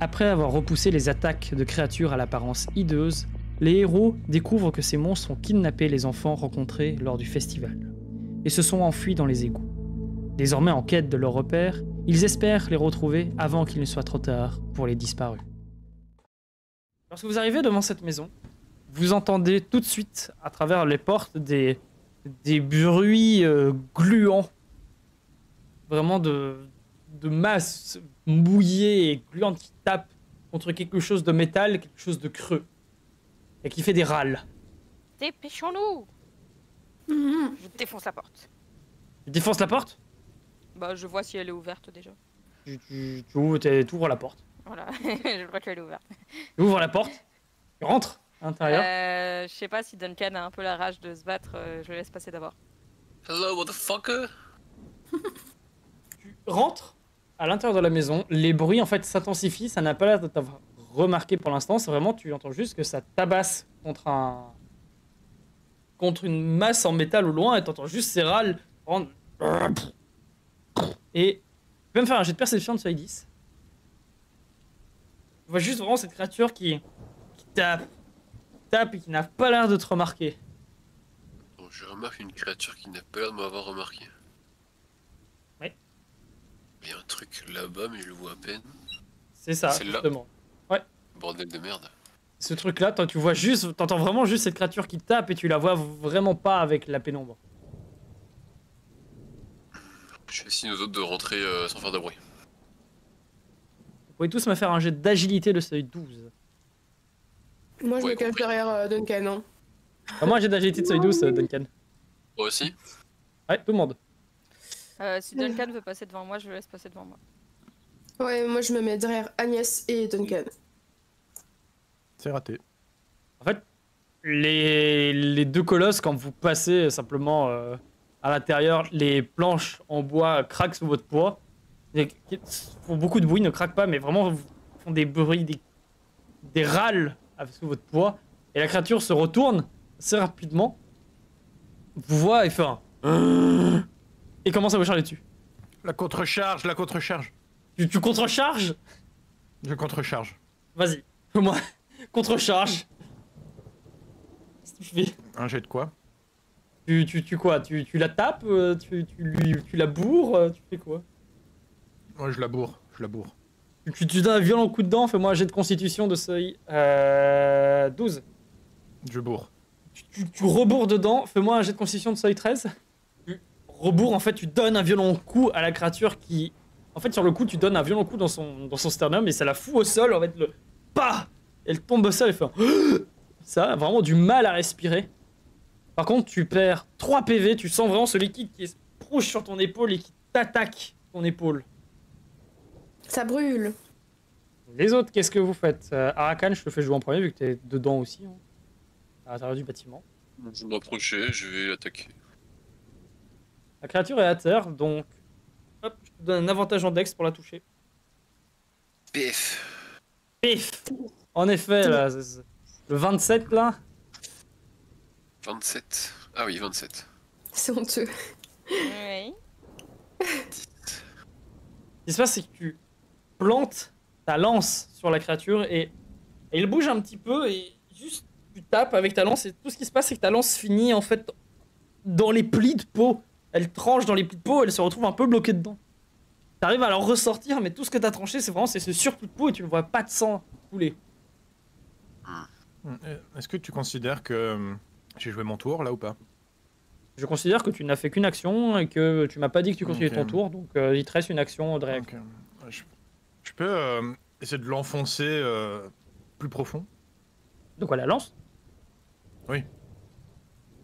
Après avoir repoussé les attaques de créatures à l'apparence hideuse, les héros découvrent que ces monstres ont kidnappé les enfants rencontrés lors du festival et se sont enfuis dans les égouts. Désormais en quête de leurs repères, ils espèrent les retrouver avant qu'il ne soit trop tard pour les disparus. Lorsque vous arrivez devant cette maison, vous entendez tout de suite à travers les portes des bruits gluants, vraiment de masse mouillée et gluante qui tape contre quelque chose de métal, quelque chose de creux, et qui fait des râles. Dépêchons-nous. Je défonce la porte. Tu défonces la porte? Bah, je vois si elle est ouverte déjà. Tu ouvres la porte. Voilà, je crois qu'elle est ouverte. Tu ouvres la porte, tu rentres à l'intérieur. Je sais pas si Duncan a un peu la rage de se battre, je le laisse passer d'abord. Hello, motherfucker. Tu rentres à l'intérieur de la maison, les bruits en fait s'intensifient, ça n'a pas l'air de t'avoir remarqué pour l'instant, c'est vraiment, tu entends juste que ça tabasse contre une masse en métal au loin et t'entends juste ces râles. Et tu peux me faire un jet de perception de seuil 10. Tu vois juste vraiment cette créature qui tape et qui n'a pas l'air de te remarquer. Bon, je remarque une créature qui n'a pas l'air de m'avoir remarqué. Oui. Il y a un truc là-bas, mais je le vois à peine. C'est ça, C'est là. justement. Ouais. Bordel de merde. Ce truc-là, toi, tu vois juste, t'entends vraiment juste cette créature qui tape et tu la vois vraiment pas avec la pénombre. Je fais signe aux autres de rentrer sans faire de bruit. Vous pouvez tous me faire un jet d'agilité de seuil 12. Moi, je Ouais, me cache compris. derrière Duncan. Hein. Moi, un jet d'agilité de seuil 12, Duncan. Moi aussi. Ouais, tout le monde. Si Duncan veut passer devant moi, je le laisse passer devant moi. Ouais, moi, je me mets derrière Agnès et Duncan. C'est raté. En fait, les deux colosses, quand vous passez simplement à l'intérieur, les planches en bois craquent sous votre poids. Ils font beaucoup de bruit, ne craquent pas, mais vraiment font des bruits, des râles sous votre poids. Et la créature se retourne assez rapidement, vous voit et fait un... Et commence à vous charger dessus. La contre-charge, la contre-charge. Tu contrecharges? Je contre-charge. Vas-y, fais-moi contrecharge. Qu'est-ce que tu fais? Un jet de quoi? Tu quoi? Tu la tapes? Tu la bourres? Tu fais quoi? Ouais, je la bourre, je la bourre. Tu donnes un violent coup de dent, fais-moi un jet de constitution de seuil 12. Je bourre. Tu rebourres dedans, fais-moi un jet de constitution de seuil 13. Tu rebourres, en fait, tu donnes un violent coup à la créature qui... En fait, sur le coup, tu donnes un violent coup dans son sternum et ça la fout au sol, en fait, le... Pah! Elle tombe au sol et fait un... Ça a vraiment du mal à respirer. Par contre, tu perds 3 PV, tu sens vraiment ce liquide qui est proche sur ton épaule et qui t'attaque ton épaule. Ça brûle. Les autres, qu'est-ce que vous faites? Arakan, je te fais jouer en premier vu que t'es dedans aussi, hein, à l'intérieur du bâtiment. Je vais m'approcher, je vais l'attaquer. La créature est à terre, donc hop, je te donne un avantage en dex pour la toucher. Pif. Pif! En effet, là, le 27 là, 27. Ah oui, 27. C'est honteux. Oui. ce qui se passe, c'est que tu plantes ta lance sur la créature et il bouge un petit peu et juste tu tapes avec ta lance et tout ce qui se passe, c'est que ta lance finit en fait dans les plis de peau. Elle tranche dans les plis de peau, elle se retrouve un peu bloquée dedans. T'arrives à la ressortir, mais tout ce que t'as tranché, c'est vraiment ce surplus de peau et tu ne vois pas de sang couler. Est-ce que tu considères que j'ai joué mon tour là ou pas? Je considère que tu n'as fait qu'une action et que tu m'as pas dit que tu continuais Ok. ton tour, donc il te reste une action de réaction. Ok. Je peux essayer de l'enfoncer plus profond? De quoi, la lance? Oui.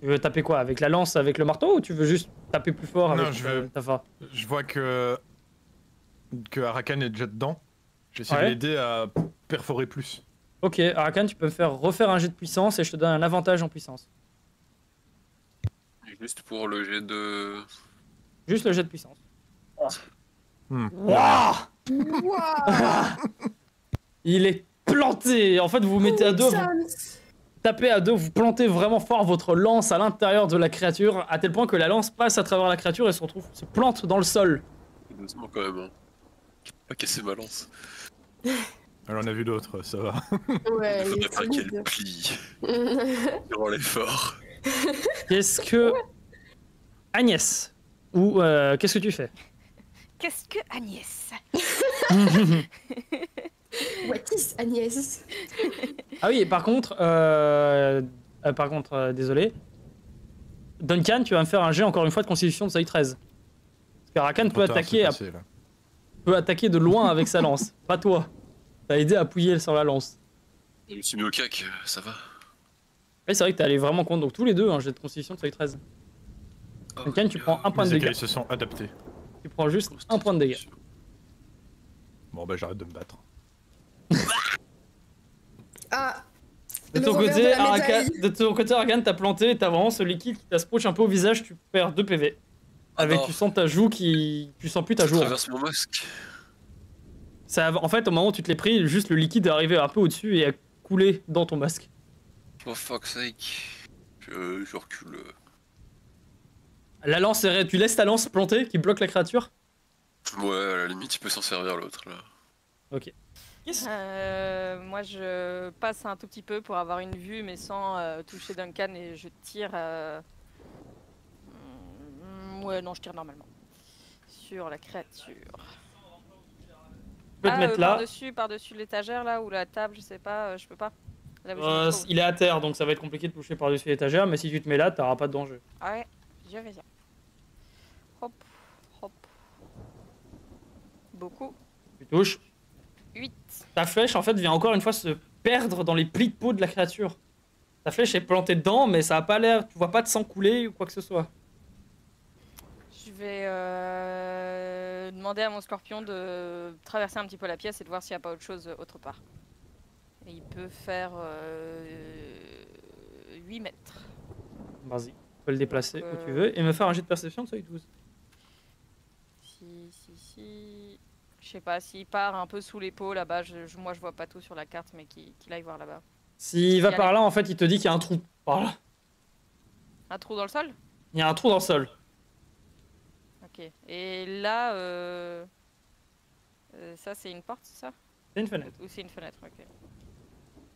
Tu veux taper quoi? Avec la lance, avec le marteau, ou tu veux juste taper plus fort Non, avec je veux- ta fa? Je vois que Arakan est déjà dedans. J'essaie Ouais. de l'aider à perforer plus. Ok, Arakan, tu peux me faire refaire un jet de puissance et je te donne un avantage en puissance. Juste pour le jet de... Juste le jet de puissance. Hmm. Wouah! Il est planté! En fait, vous vous mettez à deux, vous tapez à deux, vous plantez vraiment fort votre lance à l'intérieur de la créature, à tel point que la lance passe à travers la créature et se plante dans le sol. Doucement quand même, hein. Pas casser ma lance. Elle en a vu d'autres, ça va. Ouais, Il il faudrait est pas qu'elle timide. plie durant l'effort. Qu'est-ce que... Agnès, ou qu'est-ce que tu fais? Qu'est-ce que Agnès? What is Agnès? Ah oui, par contre, désolé. Duncan, tu vas me faire un jet encore une fois de constitution de seuil 13. Parce que Rakan peut attaquer de loin avec sa lance. Pas toi. T'as aidé à appuyer sur la lance. Je me suis mis au cac, ça va. Oui, c'est vrai que t'es allé vraiment contre. Donc tous les deux, un jet de constitution de seuil 13. Duncan, tu prends un point de Les dégâts. écailles se sont adaptés. Tu prends juste un point de dégâts. Bon bah j'arrête de me battre. Ah, De le ton revers côté, de la médaille. Argan, t'as planté et t'as vraiment ce liquide qui t'approche un peu au visage, tu perds 2 PV. Avec, non. tu sens ta joue qui... Tu sens plus ta Ça joue. traverse mon masque. En fait, au moment où tu te l'es pris, juste le liquide est arrivé un peu au-dessus et a coulé dans ton masque. Oh fuck's sake. Je recule. La lance, tu laisses ta lance plantée qui bloque la créature? Ouais, à la limite, il peut s'en servir l'autre là. Ok. Moi, je passe un tout petit peu pour avoir une vue, mais sans toucher Duncan, et je tire. Ouais, non, je tire normalement sur la créature. Tu peux te mettre là. Par-dessus l'étagère là ou la table, je sais pas, je peux pas. Là où je me trouve. Il est à terre, donc ça va être compliqué de toucher par-dessus l'étagère, mais si tu te mets là, t'auras pas de danger. Ouais, je vais dire. Hop, hop. Beaucoup. Tu touches. 8. Ta flèche, en fait, vient encore une fois se perdre dans les plis de peau de la créature. Ta flèche est plantée dedans, mais ça a pas l'air... Tu vois pas de sang couler ou quoi que ce soit. Je vais demander à mon scorpion de traverser un petit peu la pièce et de voir s'il n'y a pas autre chose autre part. Et il peut faire 8 mètres. Vas-y, tu peux le déplacer où tu veux et me faire un jet de perception de seuil 12. Si. Je sais pas, s'il part un peu sous les pots là-bas, moi je vois pas tout sur la carte, mais qu'il aille voir là-bas. S'il va par là, en fait, il te dit qu'il y a un trou. Par là. Un trou dans le sol? Il y a un trou dans le sol. Ok. Et là, ça c'est une porte, c'est ça? C'est une fenêtre. Ou c'est une fenêtre, ok.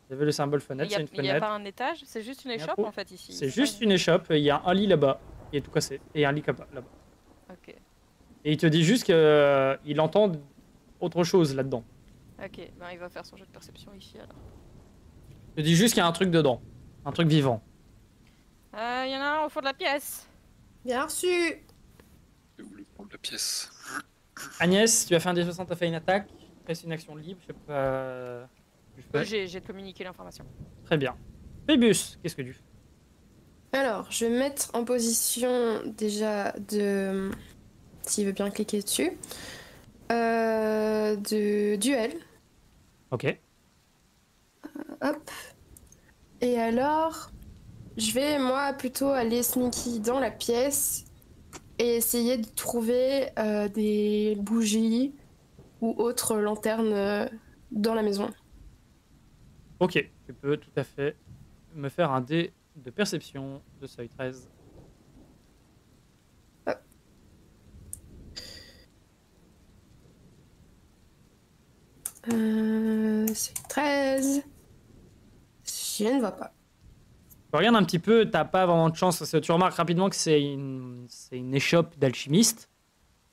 Vous avez le symbole fenêtre, c'est une Il n'y a fenêtre. pas un étage? C'est juste une Il y a un échoppe trou. en fait ici. C'est juste une échoppe, il y a un lit là-bas, qui est tout cassé, et un lit là-bas. Ok. Et il te dit juste qu'il entend autre chose là-dedans. Ok, ben il va faire son jeu de perception ici alors. Il te dit juste qu'il y a un truc dedans, un truc vivant. Il y en a un au fond de la pièce. Bien reçu. Je voulais prendre la pièce. Agnès, tu as fait un D60, tu as fait une attaque, c'est une action libre, je sais pas... Tu fais. J'ai communiqué l'information. Très bien. Phébus, qu'est-ce que tu fais? Alors, je vais me mettre en position déjà de... S'il veut bien cliquer dessus. De duel. Ok. Hop. Et alors, je vais moi plutôt aller sneaky dans la pièce et essayer de trouver des bougies ou autres lanternes dans la maison. Ok, tu peux tout à fait me faire un dé de perception de seuil 13. C'est 13. Je ne vois pas. Tu regardes un petit peu, t'as pas vraiment de chance, parce que tu remarques rapidement que c'est une échoppe d'alchimiste.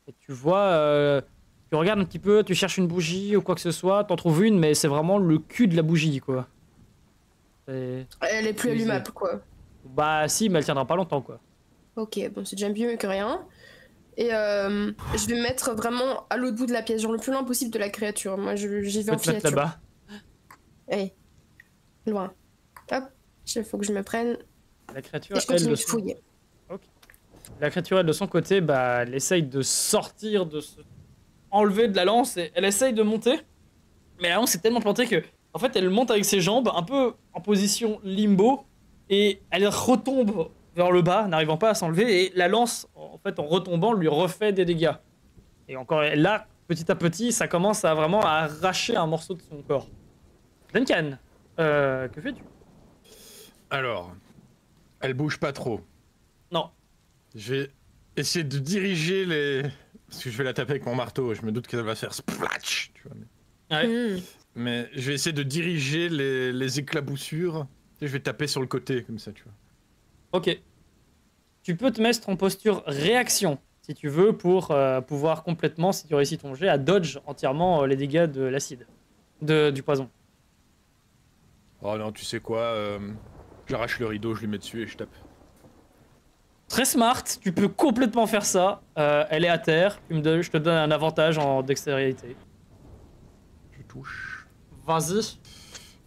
Et tu vois, tu regardes un petit peu, tu cherches une bougie ou quoi que ce soit, t'en trouves une, mais c'est vraiment le cul de la bougie, quoi. Elle est plus C'est- allumable, quoi. Bah si, mais elle tiendra pas longtemps, quoi. Ok, bon, c'est déjà mieux que rien. Et je vais me mettre vraiment à l'autre bout de la pièce, genre le plus loin possible de la créature. Moi, j'y vais Tu en peux te mettre filature. là-bas. Allez, loin. Hop, il faut que je me prenne. La créature, Et je elle, continue de de son... fouiller. La créature, elle, de son côté, bah, elle essaye de sortir, de se enlever de la lance, et elle essaye de monter. Mais la lance est tellement plantée que, en fait, elle monte avec ses jambes, un peu en position limbo, et elle retombe vers le bas, n'arrivant pas à s'enlever, et la lance, en fait, en retombant, lui refait des dégâts. Et encore là, petit à petit, ça commence à vraiment arracher un morceau de son corps. Duncan, que fais-tu? Alors, elle bouge pas trop. Non. Je vais essayer de diriger les... Parce que je vais la taper avec mon marteau, je me doute qu'elle va faire splatch, tu vois. Mais... Ouais. Mais je vais essayer de diriger les éclaboussures. Je vais taper sur le côté, comme ça, tu vois. Ok. Tu peux te mettre en posture réaction, si tu veux, pour pouvoir complètement, si tu réussis ton jet, à dodge entièrement les dégâts de l'acide. Du poison. Oh non, tu sais quoi, j'arrache le rideau, je lui mets dessus et je tape. Très smart, tu peux complètement faire ça. Elle est à terre, je te donne un avantage en dextérité. Je touche. Vas-y.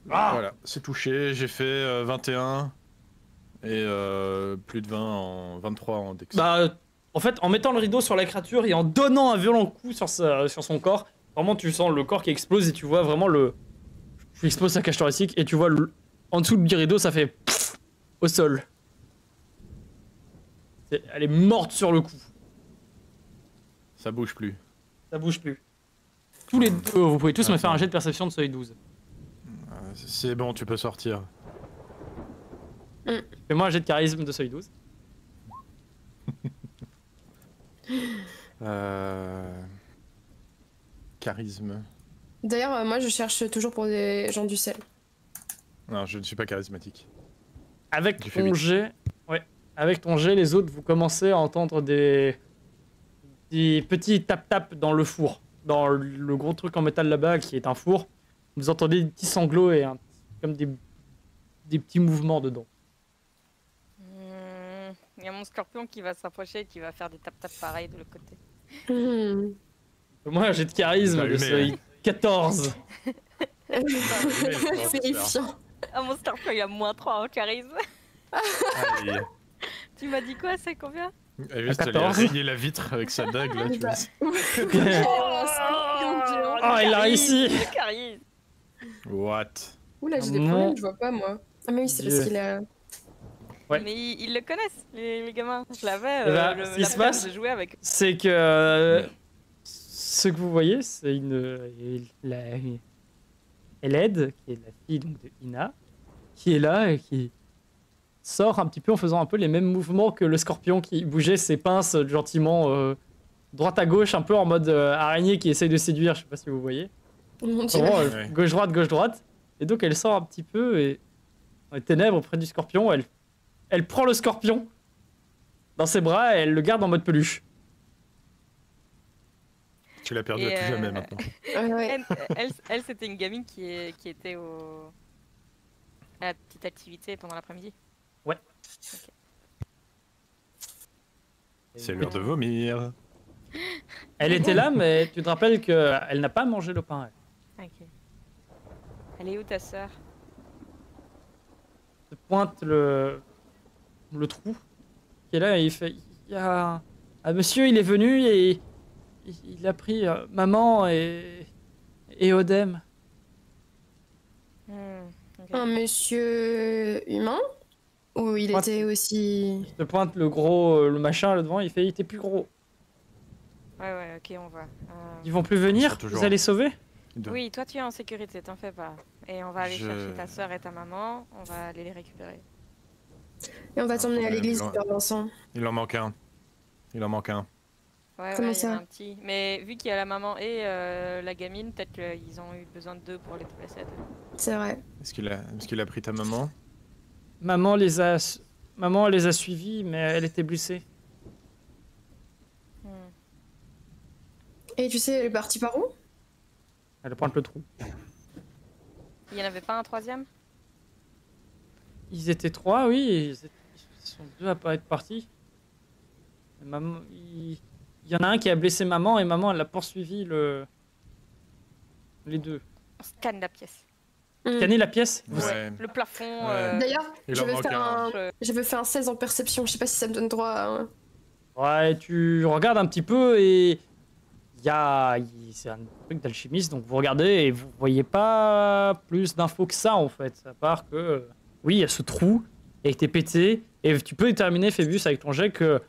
Ah Voilà, c'est touché, j'ai fait 21 et plus de 20 en 23 en dex. Bah, en fait, en mettant le rideau sur la créature et en donnant un violent coup sur son corps, vraiment tu sens le corps qui explose et tu vois vraiment tu exploses sa cage thoracique et tu vois en dessous du rideau ça fait pfff au sol. Elle est morte sur le coup. Ça bouge plus. Ça bouge plus. Tous les deux, vous pouvez tous me faire un jet de perception de seuil 12. C'est bon, tu peux sortir. Fais-moi un jet de charisme de seuil 12. Charisme. D'ailleurs, moi, je cherche toujours pour des gens du sel. Non, je ne suis pas charismatique. Avec J'ai fait ton huit. jet, ouais, avec ton jet, les autres, vous commencez à entendre des petits tap-tap dans le four, dans le gros truc en métal là-bas qui est un four. Vous entendez des petits sanglots et comme des petits mouvements dedans. Il y a mon scorpion qui va s'approcher et qui va faire des tap-tap pareils de l'autre côté. Mhm. Moi, un jet de charisme T'as de allumé, seuil 14. Terrifiant. Ah, mon scorpion, il a -3 en charisme. Aïe. Tu m'as dit quoi, c'est combien? Elle juste aller 14. rayer la vitre avec sa dague là, tu vois. Oh, il l'a réussi. Le charisme. What? Oula, j'ai des Non. problèmes, je vois pas moi. Ah, mais oui, c'est parce Dieu. qu'il a. Ouais. Mais ils le connaissent, les gamins. Je l'avais, Eh ben, ce qui se passe, j'ai joué avec. c'est que ce que vous voyez, c'est Eled, qui est la fille donc, de Ina, qui est là et qui sort un petit peu en faisant un peu les mêmes mouvements que le scorpion qui bougeait ses pinces gentiment droite à gauche, un peu en mode araignée qui essaye de séduire, je sais pas si vous voyez. Mon Dieu. Vraiment, Ouais. gauche-droite. Et donc elle sort un petit peu et dans les ténèbres près du scorpion, elle prend le scorpion dans ses bras et elle le garde en mode peluche. Tu l'as perdu Et, à tout jamais maintenant. Ouais. Elle, c'était une gamine qui était à la petite activité pendant l'après-midi. C'est l'heure de vomir. Elle était là, mais tu te rappelles qu'elle n'a pas mangé le pain. Elle Ok. Elle est où ta sœur? se pointe le trou qui est là et il fait il y a un monsieur, il est venu et il a pris maman et Odem. Ok. Un monsieur humain? Ou il Moi, était aussi. Il te pointe le machin là devant, il fait il était plus gros. Ouais, ok, on voit. Ils vont plus venir, Ils sont toujours- vous allez sauver? Oui, toi tu es en sécurité, t'en fais pas. Et on va aller Je- chercher ta sœur et ta maman, on va aller les récupérer. Et on va t'emmener à problème, l'église, non. Père Vincent. Il en manque un. Il en manque un. Ouais, Comment ouais, il y en a ça? un petit. Mais vu qu'il y a la maman et la gamine, peut-être qu'ils ont eu besoin de deux pour les déplacer à deux. C'est vrai. Est-ce qu'il a pris ta maman? Maman les a suivis, mais elle était blessée. Et tu sais, elle est partie par où? Elle pointe le trou. Il y en avait pas un troisième? Ils étaient 3, oui, et ils sont 2 à pas être partis. Et maman, il y en a un qui a blessé maman et maman elle a poursuivi les deux. On scanne la pièce. Scanner la pièce? Ouais. Le plafond. Ouais. D'ailleurs, Il en j'avais manque fait un. j'avais fait un 16 en perception. Je sais pas si ça me donne droit à. Ouais, tu regardes un petit peu et c'est un truc d'alchimiste, donc vous regardez et vous voyez pas plus d'infos que ça en fait, à part que oui, il y a ce trou qui a été pété et tu peux déterminer, Phébus, avec ton jet que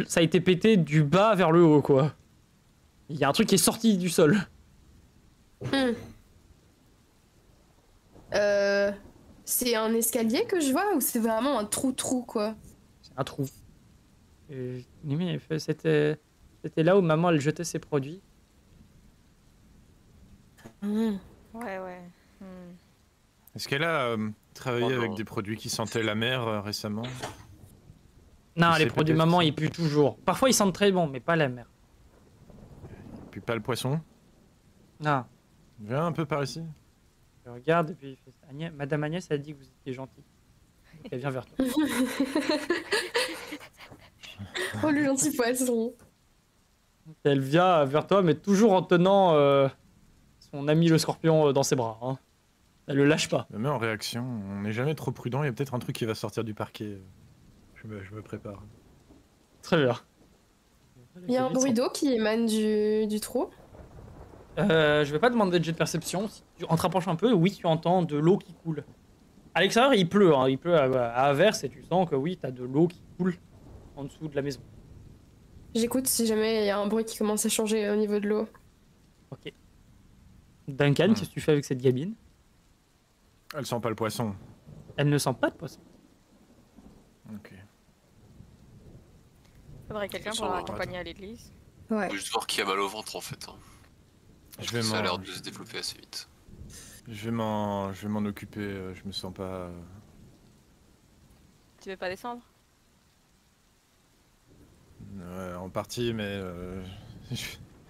ça a été pété du bas vers le haut quoi. Il y a un truc qui est sorti du sol. C'est un escalier que je vois ou c'est vraiment un trou quoi? C'est un trou. Et Nimi, elle fait, c'était là où maman elle jetait ses produits. Ouais, Ouais. Est-ce qu'elle a travaillé Oh avec non. des produits qui sentaient la mer récemment? Non, Je les sais produits peut-être maman, ça. ils puent toujours. Parfois, ils sentent très bon, mais pas la mer. Puis pas le poisson? Non. Viens un peu par ici. Je regarde et puis il fait Madame Agnès a dit que vous étiez gentil. Donc, elle vient vers toi. Oh, le gentil poisson. Elle vient vers toi, mais toujours en tenant son ami le scorpion dans ses bras. Hein. Elle le lâche pas. Je me mets en réaction. On n'est jamais trop prudent. Il y a peut-être un truc qui va sortir du parquet. Je me prépare. Très bien. Il y a un bruit d'eau qui émane du trou. Je vais pas demander de jet de perception. Si en te rapprochant un peu, oui, tu entends de l'eau qui coule. À l'extérieur, il pleut. Hein. Il pleut à averse et tu sens que oui, t'as de l'eau qui coule en dessous de la maison. J'écoute si jamais il y a un bruit qui commence à changer au niveau de l'eau. Ok. Duncan, qu'est-ce que tu fais avec cette gamine? Elle sent pas le poisson. Elle ne sent pas de poisson. Ok. Faudrait quelqu'un Ils pour sont la là, accompagner à l'église. Ouais. Faut juste voir qui a mal au ventre en fait. Hein. Je vais Ça a l'air m'en de se développer assez vite. je vais m'en occuper. Je me sens pas. Tu veux pas descendre? En partie, mais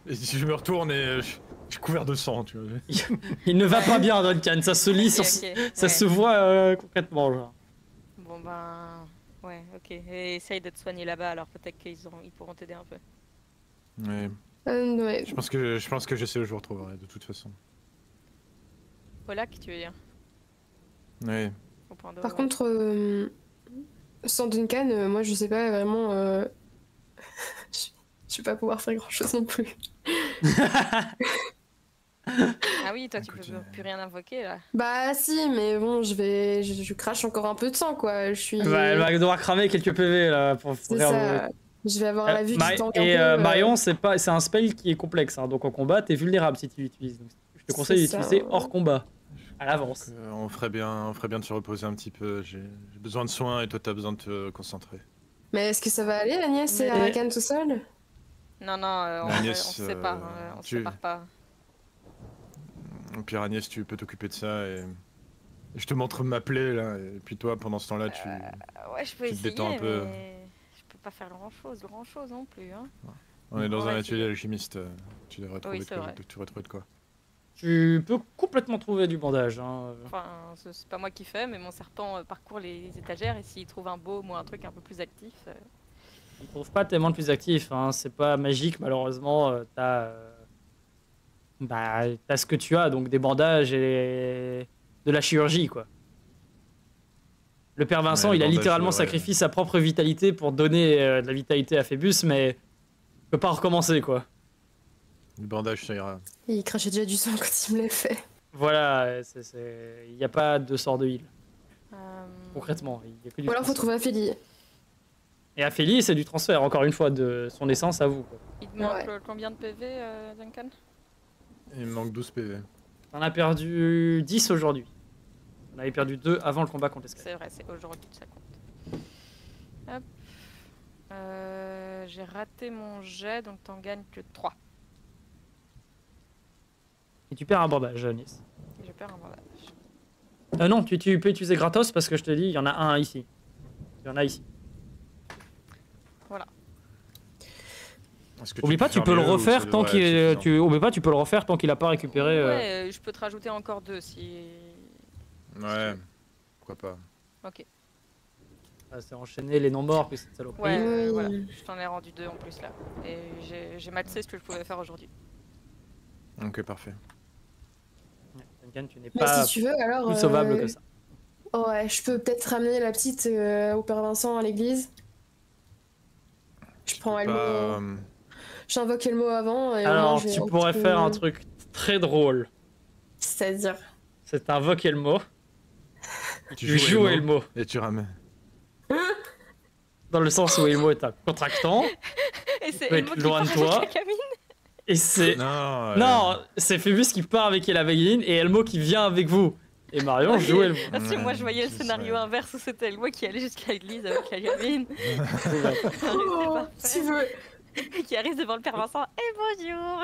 je me retourne et je suis couvert de sang, tu vois. Il ne va pas bien, Duncan. Ça se lit, Ok, ça ouais. se voit concrètement. Genre. Bon ben... Ouais, ok. Et essaye de te soigner là-bas, alors peut-être ils pourront t'aider un peu. Ouais. Ouais. Je pense que je sais où je vous retrouverai de toute façon. Au lac, tu veux dire? Ouais. Au point d'eau, Par ouais. contre, sans Duncan, moi je sais pas vraiment. Je vais pas pouvoir faire grand chose non plus. Ah oui, toi tu peux Écoute, plus rien invoquer là. Bah si, mais bon, je crache encore un peu de sang quoi. Je suis. Elle va devoir cramer quelques PV là pour C'est faire ça. Je vais avoir la vue qui tangue un et peu. Marion, c'est un spell qui est complexe. Hein, donc en combat, t'es vulnérable si tu l'utilises. Donc, je te conseille C'est ça, d'utiliser ouais. hors combat. À l'avance. On ferait bien de se reposer un petit peu. J'ai besoin de soins et toi t'as besoin de te concentrer. Mais est-ce que ça va aller, Agnès et Mais- Arakan tout seul? Non, on Agnès, se sépare, on se tu- sépare pas. Au pire, Agnès, tu peux t'occuper de ça et je te montre ma plaie là. Et puis toi, pendant ce temps-là, tu. Ouais, je peux Tu te essayer, détends un peu. mais je peux pas faire grand-chose non plus. Hein. On est dans On va un atelier essayer. alchimiste. Tu devrais trouver c'est de quoi. vrai. Tu devrais trouver de quoi. Tu peux complètement trouver du bandage. Hein. Enfin, c'est pas moi qui fais, mais mon serpent parcourt les étagères et s'il trouve un baume ou un truc un peu plus actif... Il trouve pas tellement de plus actif. Hein. C'est pas magique, malheureusement. T'as ce que tu as, donc des bandages et de la chirurgie, quoi. Le père Vincent, Ouais, il a bandage, littéralement ouais. sacrifié sa propre vitalité pour donner de la vitalité à Phébus, mais il peut pas recommencer, quoi. Le bandage, ça ira. Il crachait déjà du sang quand il me l'a fait. Voilà, il n'y a pas de sort de heal, euh, concrètement. Il y a que du Ou alors faut transfert. trouver Ophélie. Et Aphélie, c'est du transfert, encore une fois, de son essence à vous, quoi. Il te manque Ouais. combien de PV, Duncan? Il me manque 12 PV. On a perdu 10 aujourd'hui. On avait perdu 2 avant le combat contre l'esclave. C'est vrai, c'est aujourd'hui que ça compte. Hop. J'ai raté mon jet, donc t'en gagnes que 3. Et tu perds un bandage, Nice. Je perds un bandage. Non, tu peux utiliser gratos parce que je te dis, il y en a un ici. Il y en a ici. Est-ce que Oublie pas, tu faire peux le mieux ou refaire ça tant devrait qu'il être suffisant oublie pas, tu peux le refaire tant qu'il a pas récupéré. Ouais, je peux te rajouter encore 2 si... Ouais, pourquoi pas. Ok. C'est enchaîner les non morts puis cette saloperie. Ouais, Oui. voilà. Je t'en ai rendu 2 en plus là. Et j'ai maxé ce que je pouvais faire aujourd'hui. Ok, parfait. Duncan, tu n'es Mais pas si tu veux, alors. plus sauvable que ça. Ouais, je peux peut-être ramener la petite au père Vincent à l'église. Je prends Elmo. Pas, J'invoque Elmo avant. Et au moins, Alors, je vais tu un pourrais petit peu- faire un truc très drôle. C'est-à-dire. C'est un voc Elmo. tu Tu joues Elmo. et tu ramènes. Dans le sens où Elmo est un contractant. Et c'est peut Elmo être qui loin de part avec toi. la cabine. Et c'est. Non, Non, c'est Phébus qui part avec la Veguine et Elmo qui vient avec vous. Et Marion Ok. joue Elmo. Parce que moi je voyais le c'est scénario ça. inverse où c'était Elmo qui allait jusqu'à l'église avec la gamine. Oh, tu veux. Qui arrive devant le père Vincent. Et bonjour.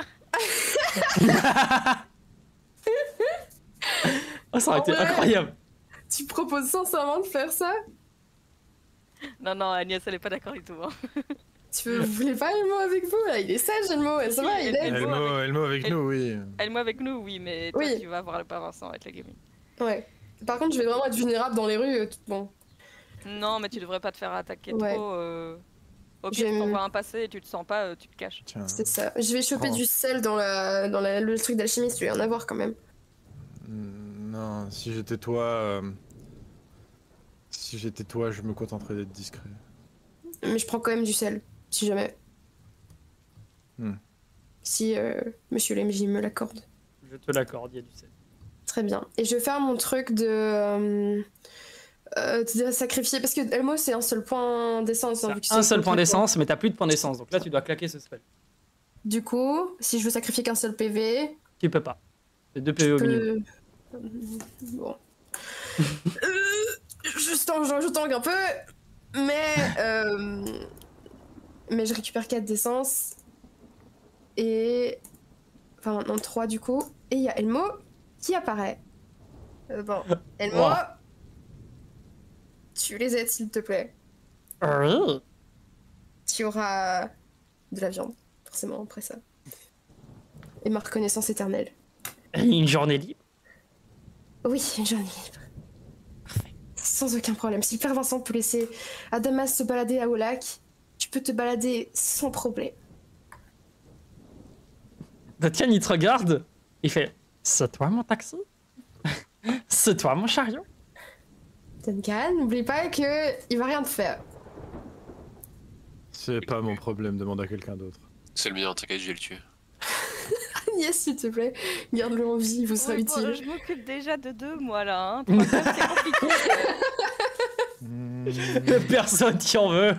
Oh, ça aurait En été vrai incroyable. Tu proposes sincèrement de faire ça? Non, Agnès, elle est pas d'accord du tout. Hein. Vous voulez pas Elmo avec vous là? Il est sage Elmo, ça Si, va, il aime. Elmo avec nous, oui. Elle, moi avec nous, oui, mais toi, Oui. tu vas voir le pas Vincent avec la gamine. Ouais. Par contre, je vais vraiment être vulnérable dans les rues. Bon. Non, mais tu devrais pas te faire attaquer Ouais. trop. Au pire, J'aime- tu t'envoies un passé et tu te sens pas, tu te caches. Tiens. C'est ça. Je vais choper Oh. du sel dans le truc d'alchimiste, tu vas y en avoir quand même. Non, si j'étais toi... Si j'étais toi, je me contenterais d'être discret. Mais je prends quand même du sel, si jamais. Hmm. Si monsieur l'MJ me l'accorde. Je te l'accorde, il y a du sel. Très bien. Et je vais faire mon truc de sacrifier. Parce que Elmo, c'est un seul point d'essence. Hein, vu que c'est Un seul point contre- d'essence, mais t'as plus de point d'essence. Donc là, tu dois claquer ce spell. Du coup, si je veux sacrifier qu'un seul PV, Tu peux pas. C'est 2 PV au minimum. Bon. Je tangue un peu, mais je récupère 4 d'essence. Et. Enfin, maintenant 3 du coup. Et il y a Elmo qui apparaît. Bon, Elmo. Wow. Tu les aides s'il te plaît. Oui. Tu auras de la viande, forcément, après ça. Et ma reconnaissance éternelle. Une journée libre. Oui, une journée libre. Sans aucun problème. Si le père Vincent peut laisser Adamas se balader au lac, tu peux te balader sans problème. Tiens, il te regarde. Il fait c'est toi mon taxi? C'est toi mon chariot? Duncan, n'oublie pas que il va rien te faire. C'est pas mon problème, demande à quelqu'un d'autre. C'est le mien, t'inquiète, je vais le tuer. Yes, s'il te plaît, garde-le en vie, il vous sera Oui, bon, utile. je m'occupe déjà de 2 moi là. Hein. 3, c'est compliqué. Personne qui en veut.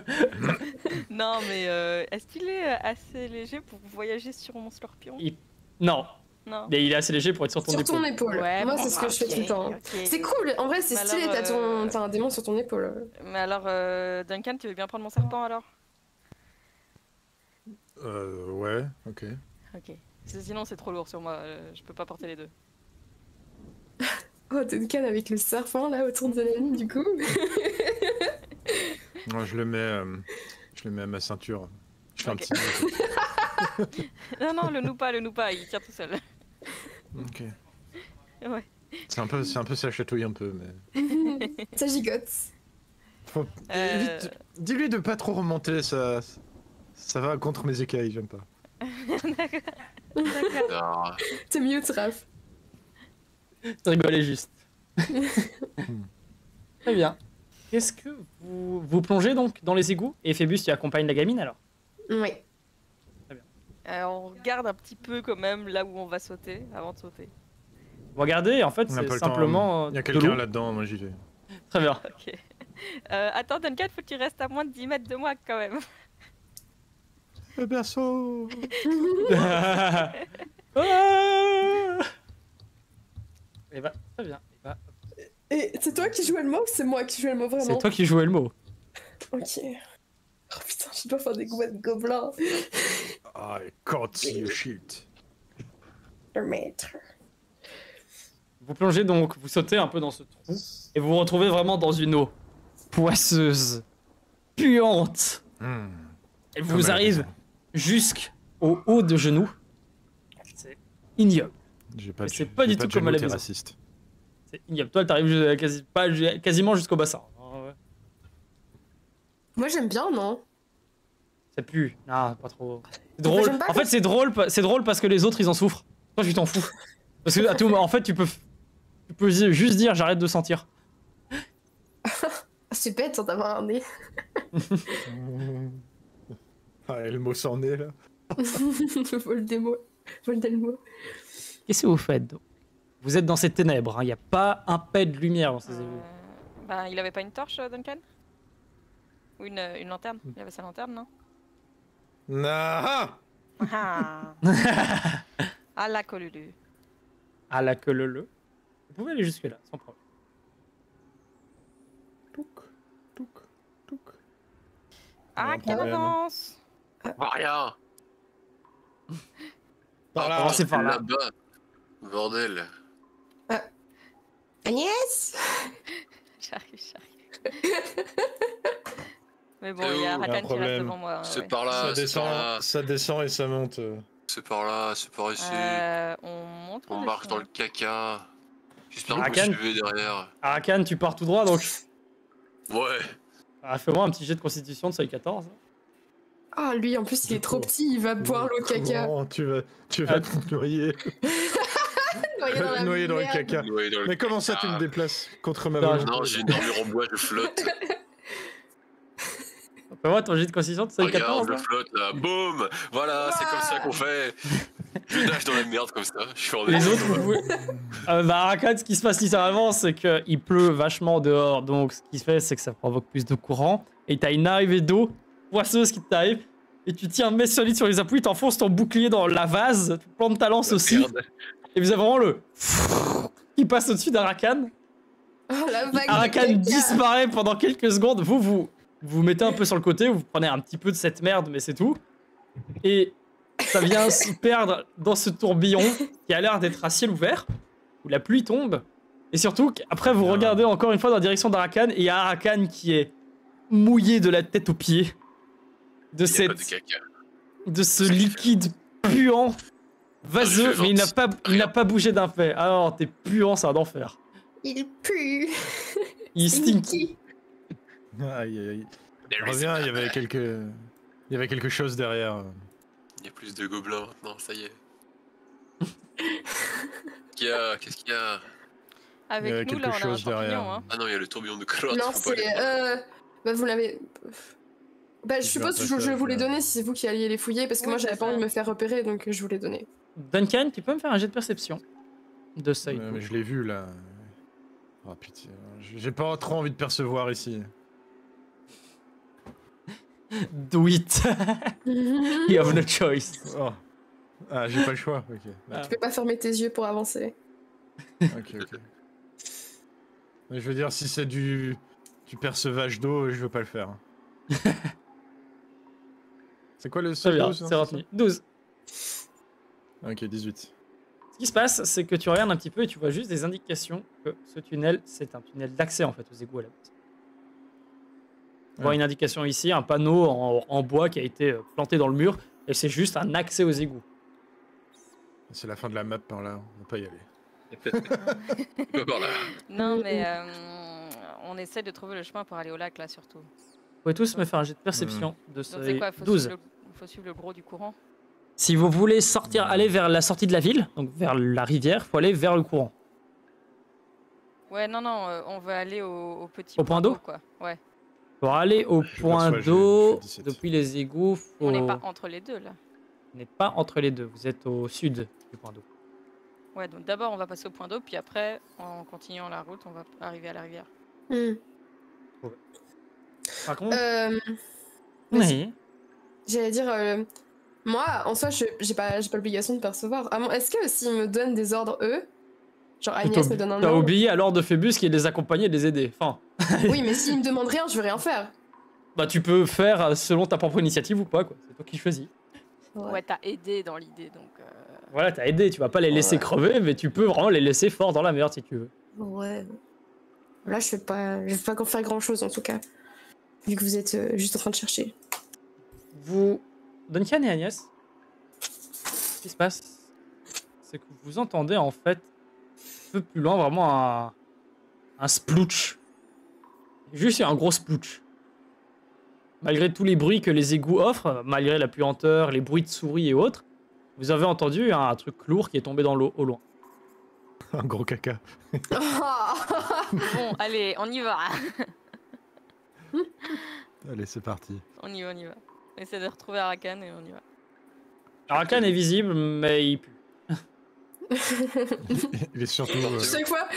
Non, mais est-ce qu'il est assez léger pour voyager sur mon scorpion? Non, Non. mais il est assez léger pour être sur ton Sur épaule. ton épaule. Ouais, Moi, bon, c'est ce que je fais tout le temps. ok. C'est cool, en vrai, c'est Mais stylé, alors, t'as un démon sur ton épaule. Mais alors, Duncan, tu veux bien prendre mon serpent alors? Ouais, ok. Ok. Sinon, c'est trop lourd sur moi, je peux pas porter les deux. Oh, Duncan avec le serpent là autour de la ligne, du coup. Moi, je le mets à ma ceinture. Je fais un Ok. petit nœud. Non, le noue pas, il tire tout seul. Ok. Ouais. C'est un peu, ça chatouille un peu, mais... Ça gigote. Faut- Vite, dis-lui de pas trop remonter, ça va contre mes écailles, j'aime pas. D'accord. Ah, T'es mieux, Raph. Je rigolais juste. Très bien. Qu'est-ce que vous plongez donc dans les égouts? Et Phébus, tu accompagnes la gamine alors? Oui. On regarde un petit peu quand même là où on va sauter avant de sauter. Vous regardez, en fait, On n'a pas c'est le temps. simplement Il y a de quelqu'un l'eau. là-dedans, moi j'y vais. Très bien. Ok. Attends, Duncan, faut que tu restes à moins de 10 mètres de moi quand même. Le berceau. Ah Et bah, très bien. Eh bah, Et c'est toi qui joues Elmo ou c'est moi qui joue Elmo vraiment? c'est toi qui jouais le mot. Ok. Oh putain, je dois faire des combats de gobelins. I can't see a shit. Le maître. Vous plongez donc, vous sautez un peu dans ce trou, et vous vous retrouvez vraiment dans une eau poisseuse, puante. Et Comme vous à la arrive maison. jusqu'au haut de genoux. C'est ignoble. J'ai pas Mais de- c'est pas j'ai du de tout comme à la genoux, t'es maison. raciste. C'est ignoble. Toi, t'arrives quasiment jusqu'au bassin. Moi j'aime bien, non? Ça pue. Non, pas trop. C'est drôle. j'aime pas En fait, c'est drôle parce que les autres, ils en souffrent. Toi, tu t'en fous. Parce que à tout moment, en fait, tu peux juste dire j'arrête de sentir. C'est bête d'avoir un nez. Ah, et le mot s'en est là. Vol d'Elmo. Vol d'Elmo. Qu'est-ce que vous faites donc? Vous êtes dans ces ténèbres. Il n'y a pas un pet de lumière dans ces égouts. Bah, il avait pas une torche, Duncan? Ou une lanterne? Il avait sa lanterne, non? Ah Ah, ah la colulu. À la queue le. Vous pouvez aller jusque-là, sans problème. Touc, touc, touc. Ah, Ouais, quelle problème. avance! oh, rien. Par là. Commencez par là. Là-bas. Bordel. Agnès. J'arrive. Mais bon, il y a où y a un Rakan qui reste problème. devant moi. C'est ouais. par là, c'est par là. Ça descend et ça monte. C'est par là, c'est par ici. On monte. On marche dans le caca. J'espère que vous Rakan. suivez derrière. Arakan, tu pars tout droit donc. Ouais. Ah, fais-moi un petit jet de constitution de seuil 14. Ah, lui, en plus, il est trop petit, il va boire l'eau caca. Comment tu vas te noyer. Noyer dans le merde. caca. Ouais, dans le Mais comment ça, tu caca. me déplaces contre ma Non, volonté? Non, j'ai une armure en bois, je flotte. Fais-moi ton jet de constitution de seuil 14. Regarde, je là. flotte là. Boum. Voilà, c'est comme ça qu'on fait. Je nage dans la merde comme ça. Je suis en Les autres, vous pouvez... bah, Arakan, ce qui se passe littéralement, c'est qu'il pleut vachement dehors. Donc, ce qui se fait, c'est que ça provoque plus de courant. Et t'as une arrivée d'eau poisseuse qui t'arrive. Et tu tiens un mec solide sur les appuis, t'enfonces ton bouclier dans la vase, tu plantes ta lance aussi. Merde. Et vous avez vraiment le qui passe au-dessus d'Arakan. Oh, la vague de Arakan caca. disparaît pendant quelques secondes. Vous mettez un peu sur le côté, vous prenez un petit peu de cette merde, mais c'est tout. Et ça vient se perdre dans ce tourbillon qui a l'air d'être à ciel ouvert, où la pluie tombe. Et surtout, après, vous regardez encore une fois dans la direction d'Arakan, et il y a Arakan qui est mouillé de la tête aux pieds de, Il y a pas de caca. de ce liquide puant, vaseux, je mais il n'a gentil. pas bougé d'un fait. Alors, t'es puant, c'est un enfer. Il pue. Il stink. Stinky. Aïe, aïe, aïe. There is Reviens, a il y avait man. quelque chose derrière. Il y a plus de gobelins maintenant, ça y est. Qu'est-ce qu'il y a? Il y avait Avec nous, quelque là, on a un chose derrière. champignon. Hein. Ah non, il y a le tourbillon de Claude. Non, faut pas c'est. aller- Bah, vous l'avez. Bah, je Je suppose que vais je vous les passer, donner si c'est vous qui alliez les fouiller, parce que Oui, moi, j'avais c'est pas ça. envie de me faire repérer, donc je vous les donnais. Duncan, tu peux me faire un jet de perception de seuil. Mais je l'ai vu là. Oh putain, j'ai pas trop envie de percevoir ici. Do it. You have no choice. Oh. Ah, j'ai pas le choix, ok. Tu peux pas fermer tes yeux pour avancer. Ok. Mais je veux dire, si c'est du percevage d'eau, je veux pas le faire. C'est quoi le Très seuil bien, 12, hein, c'est retenu. 12. Ok, 18. Ce qui se passe, c'est que tu regardes un petit peu et tu vois juste des indications que ce tunnel, c'est un tunnel d'accès en fait aux égouts à la base. Tu vois Ouais. une indication ici, un panneau en bois qui a été planté dans le mur, et c'est juste un accès aux égouts. C'est la fin de la map par là, on va pas y aller. Pas par là. Non, mais on essaie de trouver le chemin pour aller au lac, là, surtout. Vous pouvez tous me faire un jet de perception de Donc, c'est seuil quoi? 12. Faut suivre le gros du courant. Si vous voulez sortir, aller vers la sortie de la ville, donc vers la rivière, il faut aller vers le courant. Ouais, non, on veut aller au petit Au point d'eau quoi. Ouais, Pour aller au Je point perçois, d'eau, je fais 17. depuis les égouts, on n'est faut... pas entre les deux, là. Vous n'êtes pas entre les deux, vous êtes au sud du point d'eau. Ouais, donc d'abord, on va passer au point d'eau, puis après, en continuant la route, on va arriver à la rivière. Hmm. Par contre, Vas-y. oui. J'allais dire, moi, en soi, j'ai pas l'obligation de percevoir. Est-ce que s'ils me donnent des ordres, eux, genre Agnès me donne un T'as ordre, oublié à l'ordre de Phébus qui est de les accompagner et de les aider. Enfin, oui, mais s'ils me demandent rien, je vais rien faire. bah tu peux faire selon ta propre initiative ou pas, quoi. C'est toi qui choisis. Ouais, t'as aidé dans l'idée, donc... Voilà, t'as aidé, tu vas pas les laisser Ouais. crever, mais tu peux vraiment les laisser forts dans la merde si tu veux. Ouais. Là, je vais pas faire grand chose en tout cas. Vu que vous êtes juste en train de chercher. Vous, Duncan et Agnès, ce qui se passe, c'est que vous entendez en fait, un peu plus loin, vraiment un splooch. Juste un gros splooch. Malgré tous les bruits que les égouts offrent, malgré la puanteur, les bruits de souris et autres, vous avez entendu un truc lourd qui est tombé dans l'eau au loin. Un gros caca. Bon, allez, on y va. Allez, c'est parti. On y va. On essaie de retrouver Arakan et on y va. Arakan est visible, mais il pue. Il est surtout. chaque fois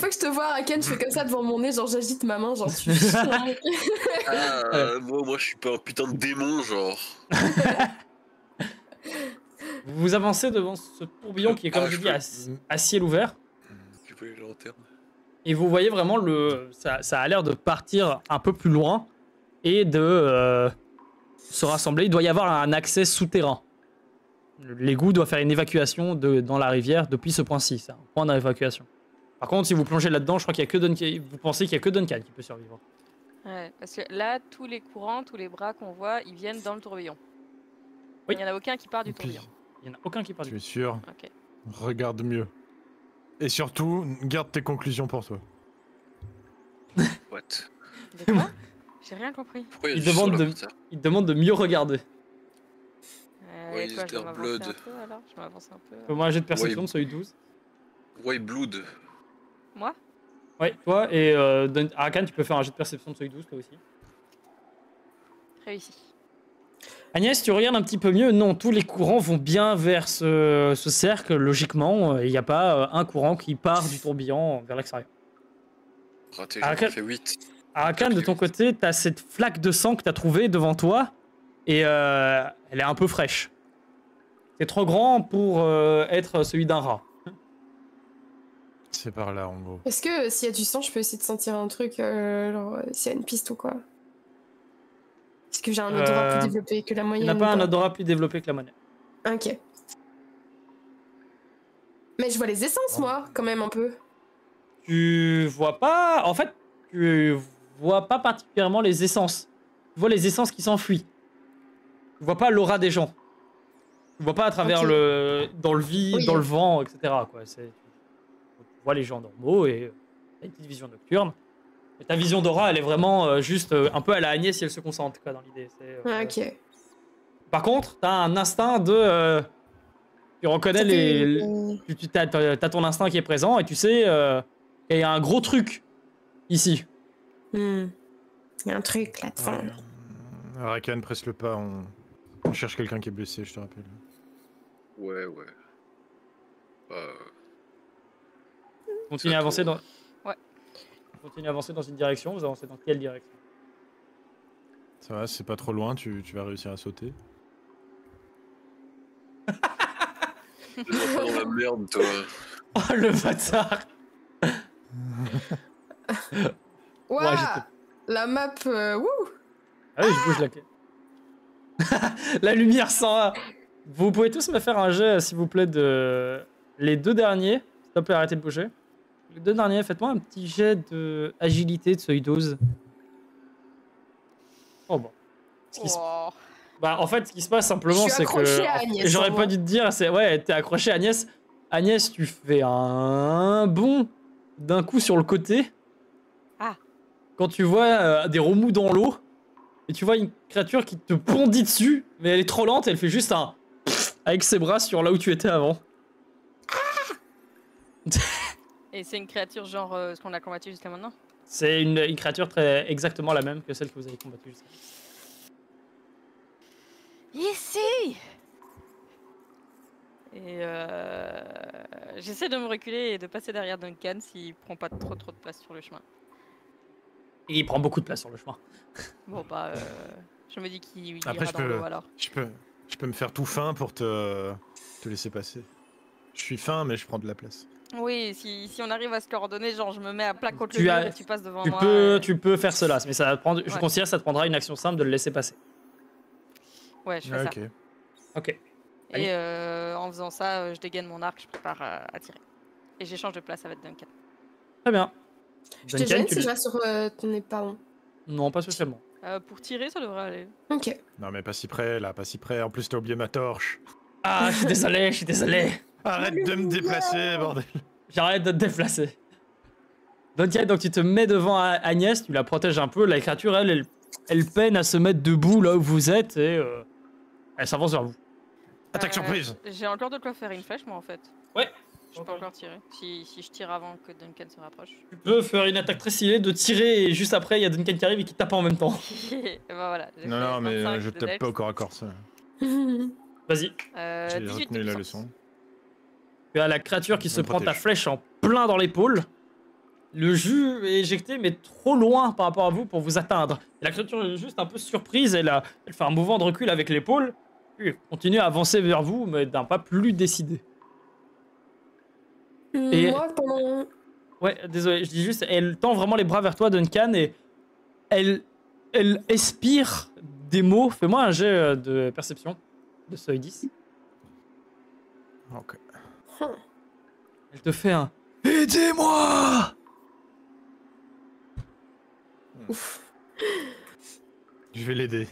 que je te vois, Araken, je fais comme ça devant mon nez, genre j'agite ma main, genre je suis Ah, moi, je suis pas un putain de démon, genre. Vous avancez devant ce tourbillon qui est, comme Ah, je je dis, peux- à ciel ouvert. Tu peux les lanternes. Et vous voyez vraiment ça a l'air de partir un peu plus loin et de se rassembler. Il doit y avoir un accès souterrain. L'égout doit faire une évacuation dans la rivière depuis ce point-ci. C'est un point d'évacuation. Par contre, si vous plongez là-dedans, je crois qu'il y a que Duncan. Vous pensez qu'il y a que Duncan qui peut survivre. Ouais, parce que là, tous les courants, tous les bras qu'on voit, ils viennent dans le tourbillon. Oui. Il n'y en a aucun qui part du Et puis, tourbillon. Il y en a aucun qui part tu du es sûr? Ok. Regarde mieux. Et surtout, garde tes conclusions pour toi. What? De quoi? J'ai rien compris. Pourquoi il y a Il du sang demande là, de- putain? Il te demande de mieux regarder. Ouais, Quoi, je dois Easter m'avancer Blood. un peu alors? Je m'avance un peu. Fais-moi un jet de perception Ouais. de celui de 12. White Blood. Moi? Ouais, toi et Arakan, tu peux faire un jet de perception de celui de 12 toi aussi. Réussi. Agnès, tu regardes un petit peu mieux. Non, tous les courants vont bien vers ce cercle, logiquement. Il n'y a pas un courant qui part du tourbillon vers l'extérieur. Raté, Ah, j'en ai quel- fait 8. Arakan, de ton côté, tu as cette flaque de sang que tu as trouvée devant toi. Et elle est un peu fraîche. C'est trop grand pour être celui d'un rat. C'est par là, en gros. Est-ce que s'il y a du sang, je peux essayer de sentir un truc, genre s'il y a une piste ou quoi? Est-ce que j'ai un odorat plus développé que la Tu moyenne? n'as pas ou un odorat plus développé que la monnaie. Ok. Mais je vois les essences, moi, quand même, un peu. Tu vois pas. En fait, tu vois pas particulièrement les essences. Tu vois les essences qui s'enfuient. Tu vois pas l'aura des gens. Tu vois pas à travers Ok. dans le vide, Oui. dans le vent, etc. Quoi. Tu vois les gens normaux et t'as une petite vision nocturne. Et ta vision d'aura, elle est vraiment juste un peu à la Agnès si elle se concentre quoi, dans l'idée. Ah, ok. Par contre, t'as un instinct de. Tu reconnais t'as ton instinct qui est présent et tu sais qu'il y a un gros truc ici. Il y a un truc là-dedans. Arakan, presse le pas, on cherche quelqu'un qui est blessé, je te rappelle. Ouais. Continuez à avancer dans. Ouais. Continuez à avancer dans une direction. Vous avancez dans quelle direction? Ça va, c'est pas trop loin, tu vas réussir à sauter. T'es pas dans la merde, toi. Oh le bâtard! Ouah, j'étais- la map, wouh. Ah oui, je bouge la clé. La lumière s'en va. Vous pouvez tous me faire un jet, s'il vous plaît, de. Les deux derniers. S'il te plaît, arrêtez de bouger. Les deux derniers, faites-moi un petit jet de agilité de seuil 12. Oh bon. Ce qui se- Oh. Bah, en fait, ce qui se passe simplement, Je suis c'est que. accrochée à Agnès, J'aurais en pas moi. dû te dire, c'est. Ouais, t'es accroché à Agnès. Agnès, tu fais un bond d'un coup sur le côté. Ah. Quand tu vois des remous dans l'eau, et tu vois une créature qui te bondit dessus, mais elle est trop lente, elle fait juste un. Avec ses bras sur là où tu étais avant. Et c'est une créature genre ce qu'on a combattu jusqu'à maintenant? C'est une créature très exactement la même que celle que vous avez combattue jusqu'à maintenant. Ici! Et j'essaie de me reculer et de passer derrière Duncan s'il prend pas trop de place sur le chemin. Et il prend beaucoup de place sur le chemin. Bon bah je me dis qu'il Après, ira dans l'eau alors. Je peux me faire tout fin pour te laisser passer. Je suis fin, mais je prends de la place. Oui, si on arrive à se coordonner, genre je me mets à plat contre Tu le as- mur et tu passes devant Tu moi. peux faire cela, mais ça va prendre, je Ouais. considère que ça te prendra une action simple de le laisser passer. Ouais, je fais Ah, ça. ok. Ok. Et en faisant ça, je dégaine mon arc, je prépare à tirer. Et j'échange de place avec Duncan. Très bien. Je te Duncan, gêne tu si je le- reste sur ton éparon. Non, pas spécialement. Pour tirer, ça devrait aller. Ok. Non, mais pas si près, là, pas si près. En plus, t'as oublié ma torche. Ah, je suis désolé, je suis désolé. Arrête de me déplacer, bordel. J'arrête de te déplacer. Duncan, donc tu te mets devant Agnès, tu la protèges un peu. La créature, elle peine à se mettre debout là où vous êtes et elle s'avance vers vous. Attaque surprise. J'ai encore de quoi faire une flèche, moi en fait. Ouais. Je peux encore tirer. Si je tire avant que Duncan se rapproche. Tu peux faire une attaque très stylée de tirer et juste après, il y a Duncan qui arrive et qui tape en même temps. Et ben voilà. j'ai Non, fait non, mais 25 je de tape dex. pas au corps à corps, ça. Vas-y. J'ai 18 de retenu la puissance. leçon. Tu as la créature qui se me prend ta protège. flèche en plein dans l'épaule. Le jus est éjecté, mais trop loin par rapport à vous pour vous atteindre. Et la créature est juste un peu surprise. Elle fait un mouvement de recul avec l'épaule. Puis elle continue à avancer vers vous, mais d'un pas plus décidé. Et- Moi, pendant... Ouais, désolé, je dis juste, elle tend vraiment les bras vers toi, Duncan, et elle expire des mots. Fais-moi un jet de perception de seuil 10. Ok. Elle te fait un Aidez-moi! Ouf. Je vais l'aider.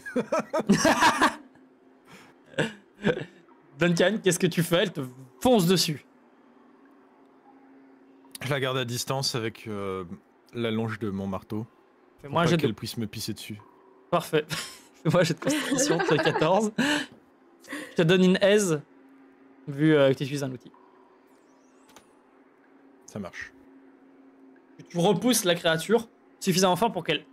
Duncan, qu'est-ce que tu fais? Elle te fonce dessus. Je la garde à distance avec la longe de mon marteau. Fais-moi Pour un pas jet de... qu'elle puisse me pisser dessus. Parfait. Fais-moi un jet de constitution, tu as 14. Je te donne une aise, vu que tu utilises un outil. Ça marche. Tu repousses la créature suffisamment fort pour qu'elle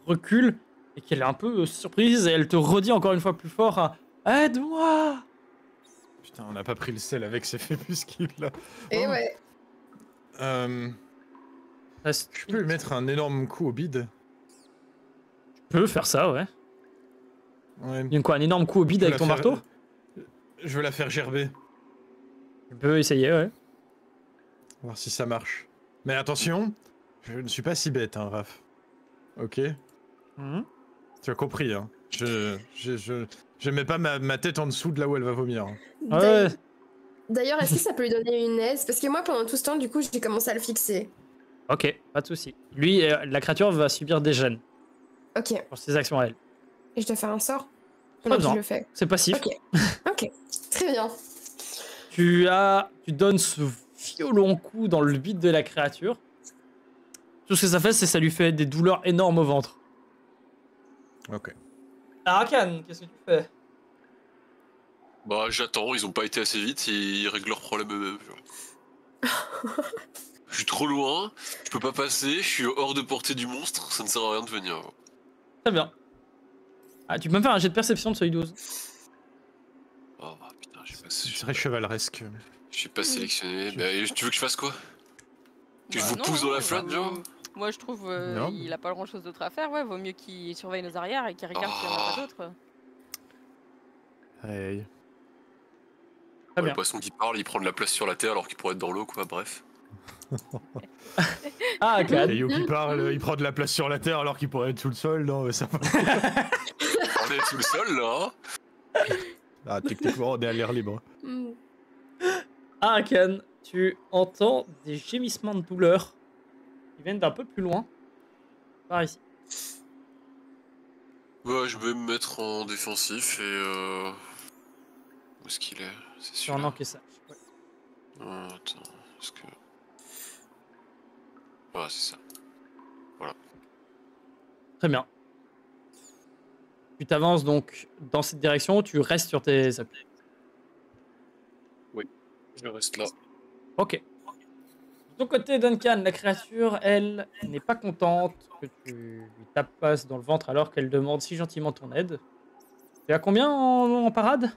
recule et qu'elle est un peu surprise et elle te redit encore une fois plus fort aide-moi. Putain, on n'a pas pris le sel avec ces fébuscules là. Et ouais. Tu Je peux lui mettre un énorme coup au bide. peux faire ça, ouais. Ouais. Il y a quoi, un énorme coup au bide Je avec veux ton la faire- marteau? Je veux la faire gerber. Tu peux essayer, ouais. Voir si ça marche. Mais attention, je ne suis pas si bête, hein, Raph. Ok? Mhm. Tu as compris, hein. Je mets pas ma tête en dessous de là où elle va vomir. Hein. Ouais. D'ailleurs, est-ce que ça peut lui donner une aise? Parce que moi, pendant tout ce temps, du coup, j'ai commencé à le fixer. Ok, pas de souci. Lui, la créature va subir des gènes Ok. pour ses actions à elle. Et je dois faire un sort Pas pendant que besoin. je le fais. C'est passif. Ok. Ok. Très bien. Tu donnes ce violent coup dans le bide de la créature. Tout ce que ça fait, c'est que ça lui fait des douleurs énormes au ventre. Ok. Arakan, qu'est-ce que tu fais? Bah j'attends, ils ont pas été assez vite, ils règlent leurs problèmes eux-mêmes. Je suis trop loin, je peux pas passer, je suis hors de portée du monstre, ça ne sert à rien de venir. Très bien. Ah, tu peux me faire un jet de perception de seuil 12. Oh bah, putain, C'est très chevaleresque. je suis pas sélectionné. Bah, tu veux que je fasse quoi? Que je Bah vous non, pousse dans la bah, flotte, genre? Moi je trouve Non. il a pas grand chose d'autre à faire, ouais, vaut mieux qu'il surveille nos arrières et qu'il regarde s'il y en a pas d'autres. Hey. Très Le bien. poisson qui parle, il prend de la place sur la terre alors qu'il pourrait être dans l'eau, quoi, bref. Ah, Et Clad. Yo qui parle, il prend de la place sur la terre alors qu'il pourrait être sous le sol, non mais ça va. On est sous le sol, là, hein? Ah, techniquement, on est à l'air libre. Hmm. Arakan, tu entends des gémissements de douleur qui viennent d'un peu plus loin. Par ici. Ouais, je vais me mettre en défensif et où est-ce qu'il est? C'est Tu en celui-là. encaisses ça. Ouais. Attends, est-ce que... Ouais, c'est ça. Très bien. Tu t'avances donc dans cette direction, tu restes sur tes appuis. Je reste là. Ok. De ton côté, Duncan, la créature, elle, n'est pas contente que tu lui tapasses dans le ventre alors qu'elle demande si gentiment ton aide. Tu as combien en parade?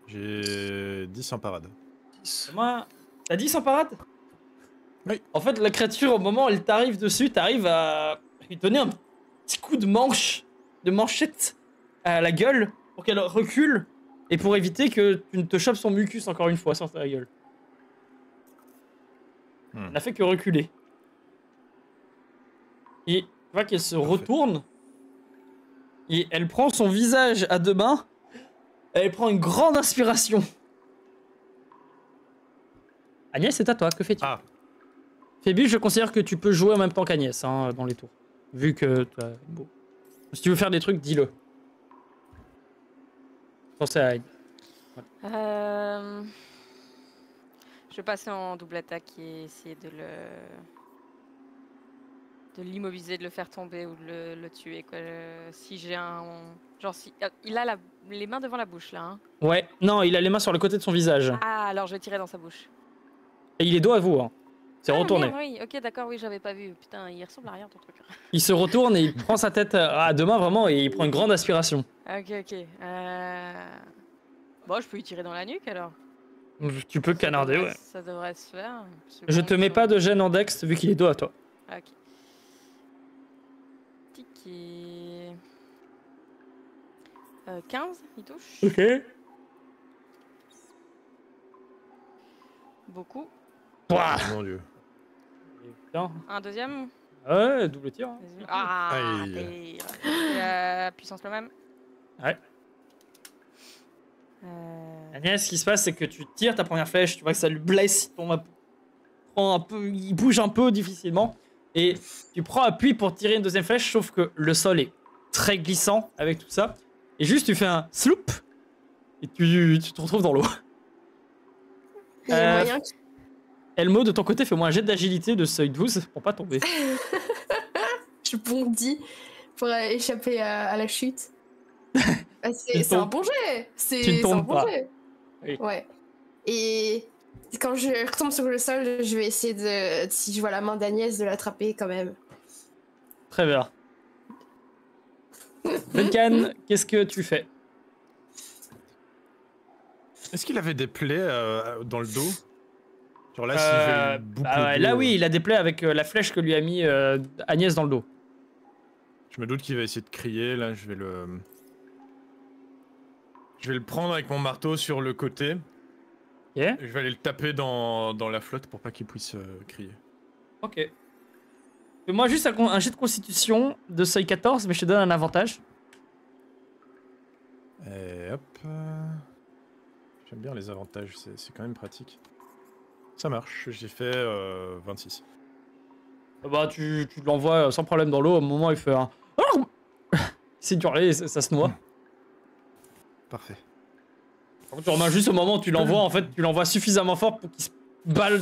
J'ai 10 en parade. 10. Moi, t'as 10 en parade? Oui. En fait, la créature, au moment où elle t'arrive dessus, t'arrives à lui donner un petit coup de manchette à la gueule pour qu'elle recule et pour éviter que tu ne te chopes son mucus encore une fois sur ta gueule. Elle n'a fait que reculer. Et tu vois qu'elle se retourne et elle prend son visage à deux mains. Elle prend une grande inspiration. Agnès, c'est à toi. Que fais-tu? Ah. Phébus, je considère que tu peux jouer en même temps qu'Agnès hein, dans les tours. Vu que... Bon. Si tu veux faire des trucs, dis-le. Pensez à... Je vais passer en double attaque et essayer de l'immobiliser, de le faire tomber ou de le tuer quoi. Si j'ai un genre si il a les mains devant la bouche là hein. Ouais, non, il a les mains sur le côté de son visage. Ah alors je vais tirer dans sa bouche. Et il est dos à vous. Hein. C'est Ah, retourné. merde, oui, ok d'accord, oui j'avais pas vu. Putain, il ressemble à rien ton truc. Il se retourne et il prend sa tête à deux mains vraiment et il prend une grande aspiration. Ok. Bon, je peux lui tirer dans la nuque alors. Tu peux canarder, ouais. Ça devrait se faire. Je te mets pas de gêne en dex vu qu'il est dos à toi. Ok. Tiki. 15, il touche. Ok. Beaucoup. Ouah. Mon dieu. Putain. Un deuxième. Ouais, double tir. Hein. Ah, Aïe. et, puissance le même. Ouais. Agnès, ce qui se passe, c'est que tu tires ta première flèche, tu vois que ça le blesse, il bouge un peu difficilement, et tu prends appui pour tirer une deuxième flèche, sauf que le sol est très glissant avec tout ça, et juste tu fais un sloop, et tu te retrouves dans l'eau. Il y a moyen que... Elmo, de ton côté, fais-moi un jet d'agilité de seuil 12 pour pas tomber. je bondis pour échapper à la chute. Ah, Tu c'est un tombes. bon jet. Tu ne C'est un tombes bon pas. jet. Oui. Ouais. Et quand je retombe sur le sol, je vais essayer de, si je vois la main d'Agnès, de l'attraper quand même. Très bien. Duncan, qu'est-ce que tu fais? Est-ce qu'il avait des plaies dans le dos? Genre là, si je boucle Bah ouais, le dos, là oui, il a des plaies avec la flèche que lui a mis Agnès dans le dos. je me doute qu'il va essayer de crier. Là, je vais le prendre avec mon marteau sur le côté. Ok. Et je vais aller le taper dans la flotte pour pas qu'il puisse crier. Ok. Fais-moi juste un jet de constitution de seuil 14, mais je te donne un avantage. Et hop. J'aime bien les avantages, c'est quand même pratique. Ça marche, j'ai fait 26. Bah tu l'envoies sans problème dans l'eau, au moment où il fait un... C'est hurler, ça se noie. Parfait. Par contre, tu remets juste au moment où tu l'envoies, en fait, tu l'envoies suffisamment fort pour qu'il se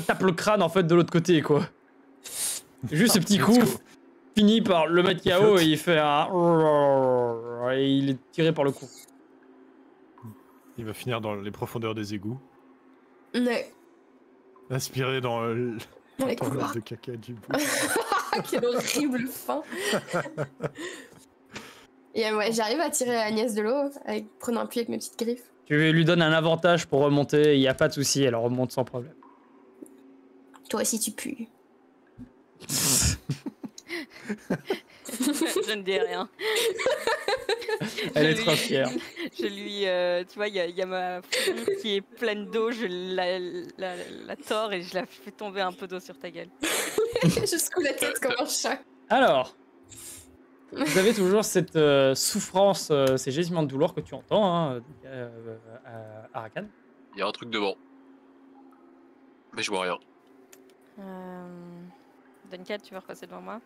tape le crâne, en fait, de l'autre côté, quoi. Et juste ce petit coup finit par le mettre KO et il fait un... Et il est tiré par le cou. Il va finir dans les profondeurs des égouts. Ouais. Aspiré dans Les le couloirs. de caca du bout. Quelle horrible fin. Et ouais, j'arrive à tirer Agnès de l'eau, prenant appui avec mes petites griffes. Tu lui donnes un avantage pour remonter, il n'y a pas de souci, elle remonte sans problème. Toi aussi tu pues. Je ne dis rien. Elle est Je trop lui- fière. Je lui, tu vois, il y a ma fourrure qui est pleine d'eau, je la tords et je la fais tomber un peu d'eau sur ta gueule. Je secoue la tête comme un chat. Alors, vous avez toujours cette souffrance, ces gémissements de douleur que tu entends, hein, à Arakan. Il y a un truc devant. Mais je vois rien. Duncan, tu veux repasser devant moi?